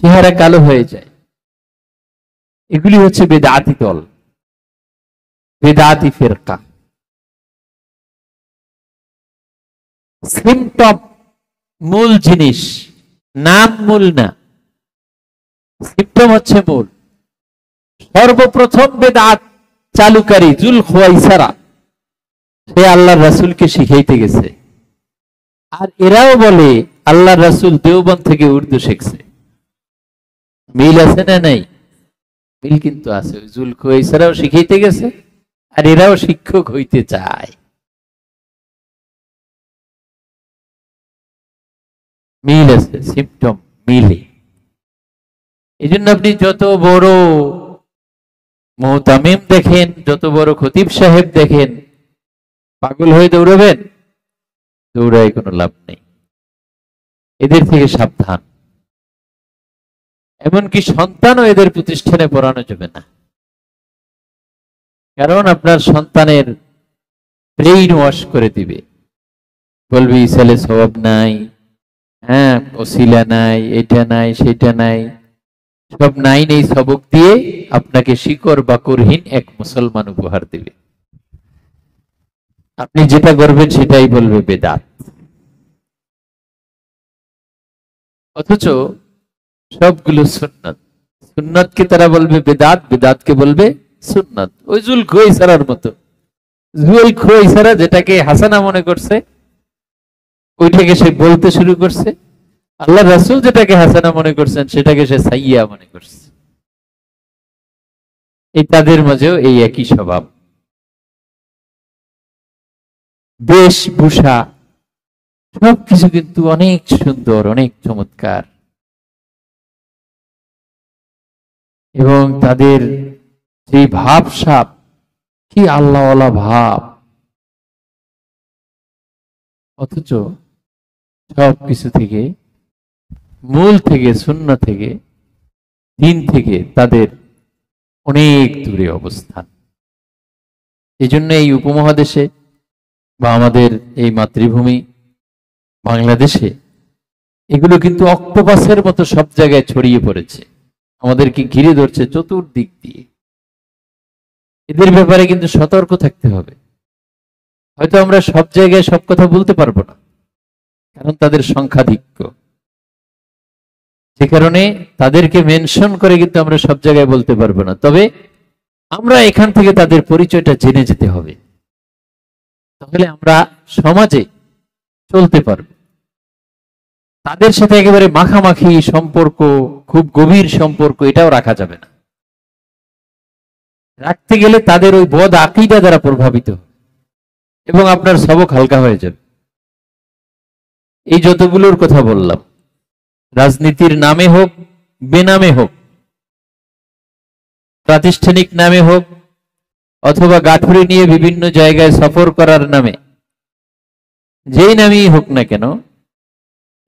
চেহারা কালো হয়ে যায়। এগুলি হচ্ছে বেদাতি দল, বেদাতি ফিরকা। সিম্পটম মূল জিনিস, নাম মূল না, সিম্পটম হচ্ছে মূল। সর্বপ্রথম বেদাত চালুকারী জুল খুয়াইসারা, সে আল্লাহর রাসূলকে শিখাইতে গেছে। আর এরাও বলে আল্লাহর রাসূল দেওবন্দ থেকে উর্দু শিখছে। মিল আছে না নাই? মিল কিন্তু আছে। জুল খুয়াইসারাও শিখাইতে গেছে আর এরাও শিক্ষক হইতে চায়। মিল আছে, সিম্পটম মিলে। এই জন্য আপনি যত বড় মুহতামিম দেখেন, যত বড় খতিব সাহেব দেখেন, পাগল হয়ে দৌড়াবেন? দৌড়ায় কোনো লাভ নেই, এদের থেকে সাবধান। এমনকি সন্তানও এদের প্রতিষ্ঠানে পড়ানো যাবে না, কারণ আপনার সন্তানের ব্রেইন ওয়াশ করে দিবে। বলবি ছেলে সওয়াব নাই, হ্যাঁ ওসিলা নাই, এটা নাই সেটা নাই, সব নাই নেই সবক দিয়ে আপনাকে শিকড় বাকরহীন এক মুসলমান উপহার দিবে। আপনি যেটা করবেন সেটাই বলবে বেদাত। অথচ সবগুলো সুন্নাত, সুন্নাতকে তারা বলবে বেদাত, বেদাতকে বলবে সুন্নাত। ওই জুল খুয়াইসারার মতো। জুল খুয়াইসারা যেটাকে হাসানা মনে করছে ওইটাকে সে বলতে শুরু করছে, আল্লাহ রাসূল যেটাকে হাসানা মনে করছেন সেটাকে সে সাইয়্যা মনে করছে। এই তাদের মাঝেও এই একই স্বভাব। বেশভূষা সবকিছু কিন্তু অনেক সুন্দর, অনেক চমৎকার, এবং তাদের যে ভাবসাব, কি আল্লাহওয়ালা ভাব। অথচ সবকিছু থেকে, মূল থেকে, সুন্নাহ থেকে, দ্বীন থেকে তাদের অনেক দূরে অবস্থান। এই জন্য এই উপমহাদেশে বা আমাদের এই মাতৃভূমি বাংলাদেশে এগুলো কিন্তু অক্টোপাসের মতো সব জায়গায় ছড়িয়ে পড়েছে, আমাদেরকে ঘিরে ধরছে চতুর্দিক দিয়ে। এদের ব্যাপারে কিন্তু সতর্ক থাকতে হবে। হয়তো আমরা সব জায়গায় সব কথা বলতে পারবো না, কারণ তাদের সংখ্যাধিক্য, যে কারণে তাদেরকে মেনশন করে কিন্তু আমরা সব জায়গায় বলতে পারবো না। তবে আমরা এখান থেকে তাদের পরিচয়টা জেনে যেতে হবে, তাহলে আমরা সমাজে চলতে পারব। তাদের সাথে একেবারে মাখামাখি সম্পর্ক, খুব গভীর সম্পর্ক, এটাও রাখা যাবে না। রাখতে গেলে তাদের ওই বদ আকীদা দ্বারা প্রভাবিত এবং আপনার সবক হালকা হয়ে যাবে। এই যতগুলোর কথা বললাম, রাজনীতির নামে হোক, বেনামে হোক, প্রাতিষ্ঠানিক নামে হোক, অথবা গাঠুরি নিয়ে বিভিন্ন জায়গায় সফর করার নামে, যেই নামেই হোক না কেন,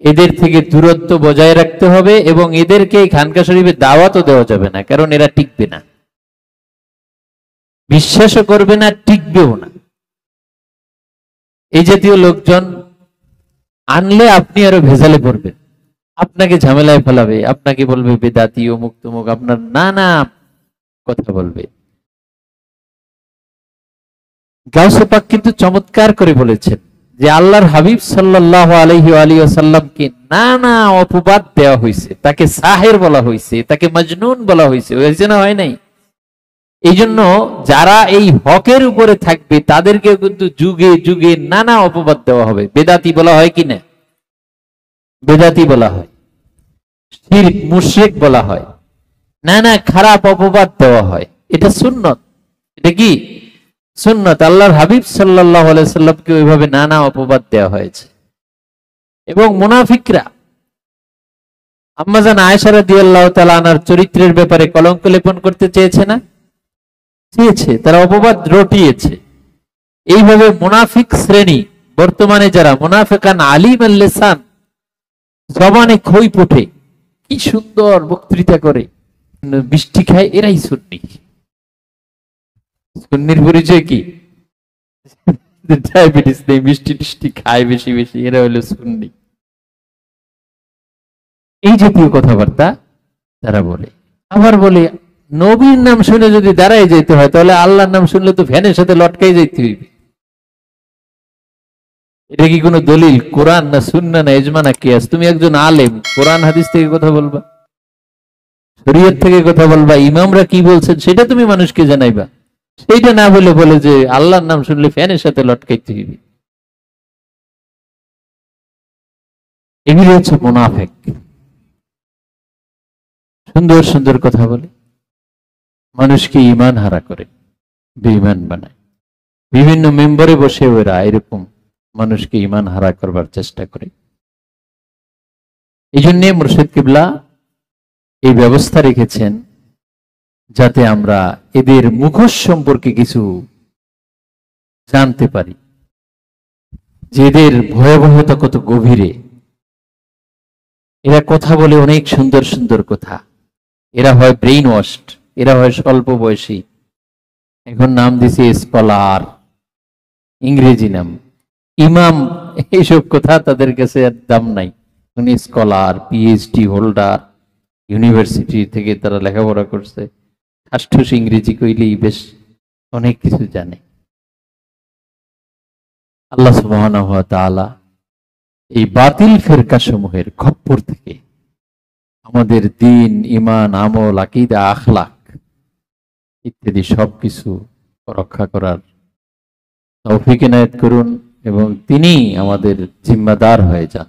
এদের থেকে দূরত্ব বজায় রাখতে হবে এবং এদেরকে খানকা শরীফে দাওয়াতও দেওয়া যাবে না, কারণ এরা টিকবে না। বিশ্বাসও করবে না, টিকবেও না। এই জাতীয় লোকজন আনলে আপনি আরো ভেজালে পড়বেন, আপনাকে ঝামেলায় ফেলাবে, আপনাকে বলবে বেদাতি অমুক তমুক, আপনার নানা কথা বলবে। গাউসে পাক কিন্তু চমৎকার করে বলেছেন যে আল্লাহর হাবিব সাল্লাল্লাহু আলাইহি ওয়াসাল্লামকে নানা অপবাদ দেওয়া হয়েছে, তাকে সাহের বলা হয়েছে, তাকে মজনুন বলা হয়েছে, হয়েছে না হয় নাই? এই জন্য যারা এই হকের উপরে থাকবে তাদেরকে কিন্তু যুগে যুগে নানা অপবাদ দেওয়া হবে। বেদাতি বলা হয় কিনা? বেদাতি বলা হয়, শিরক মুশরিক বলা হয়, নানা খারাপ অপবাদ দেওয়া হয়। এটা সুন্নত। এটা কি সুন্নত? আল্লাহর হাবিব সাল্লাল্লাহু আলাইহি সাল্লামকে ওইভাবে নানা অপবাদ দেওয়া হয়েছে। এবং মুনাফিকরা আম্মাজান আয়েশা রাদিয়াল্লাহু তাআলা আনহার চরিত্রের ব্যাপারে কলঙ্ক লেপন করতে চেয়েছে না? চেয়েছে, তারা অপবাদ রটিয়েছে। এইভাবে মুনাফিক শ্রেণী, বর্তমানে যারা মুনাফিকান আলিম আল লিসান, জবানে খই পোটে, কি সুন্দর বক্তৃতা করে, মিষ্টি খায়, এরাই সুন্নি। সুন্নির পরিচয় কি? ডায়াবেটিস নেই, মিষ্টি টিষ্টি খায় বেশি বেশি, এরা হলো সুন্নি। এই জাতীয় কথাবার্তা তারা বলে। আবার বলে নবীর নাম শুনে যদি দাঁড়ায় যেতে হয়, তাহলে আল্লাহর নাম শুনলে তো ফ্যানের সাথে লটকাই যেতে হইবে। এটা কি কোনো দলিল? কোরআন না সুন্নাহ না ইজমা না কিয়াস? তুমি একজন আলেম, কোরআন হাদিস থেকে কথা বলবা, শরীয়ত থেকে কথা বলবা, ইমামরা কি বলছেন সেটা তুমি মানুষকে জানাইবা। সেইটা না বলে বলে যে আল্লাহর নাম শুনলে ফ্যানের সাথে লটকাইতে হইবে। এগুলি হচ্ছে মুনাফিক। সুন্দর সুন্দর কথা বলে মানুষকে ঈমান হারা করে, বেঈমান বানায়। বিভিন্ন মেম্বারে বসে ওরা এরকম মানুষকে ঈমান হারা করবার চেষ্টা করে। এই জন্য মুর্শিদ কিবলা এই ব্যবস্থা রেখেছেন যাতে আমরা এদের মুখোশ সম্পর্কে কিছু জানতে পারি, যে এদের ভয়াবহতা কত গভীরে। এরা কথা বলে অনেক সুন্দর সুন্দর কথা। এরা হয় ব্রেইন ওয়াশড, এরা হয় স্বল্প বয়সী। এখন নাম দিছে স্কলার, ইংরেজি নাম, ইমাম, এইসব কথা তাদের কাছে আর দাম নাই। উনি স্কলার, পিএইচডি হোল্ডার, ইউনিভার্সিটি থেকে তারা লেখাপড়া করছে, ঠাসঠুস ইংরেজি কইলেই বেশ অনেক কিছু জানে। আল্লাহ সুবহানাহু ওয়া তাআলা এই বাতিল ফেরকা সমূহের খপ্পর থেকে আমাদের দ্বীন, ঈমান, আমল, আকীদা, আখলাক ইত্যাদি সবকিছু রক্ষা করার তৌফিক এনায়েত করুন এবং তিনি আমাদের জিম্মাদার হয়ে যান।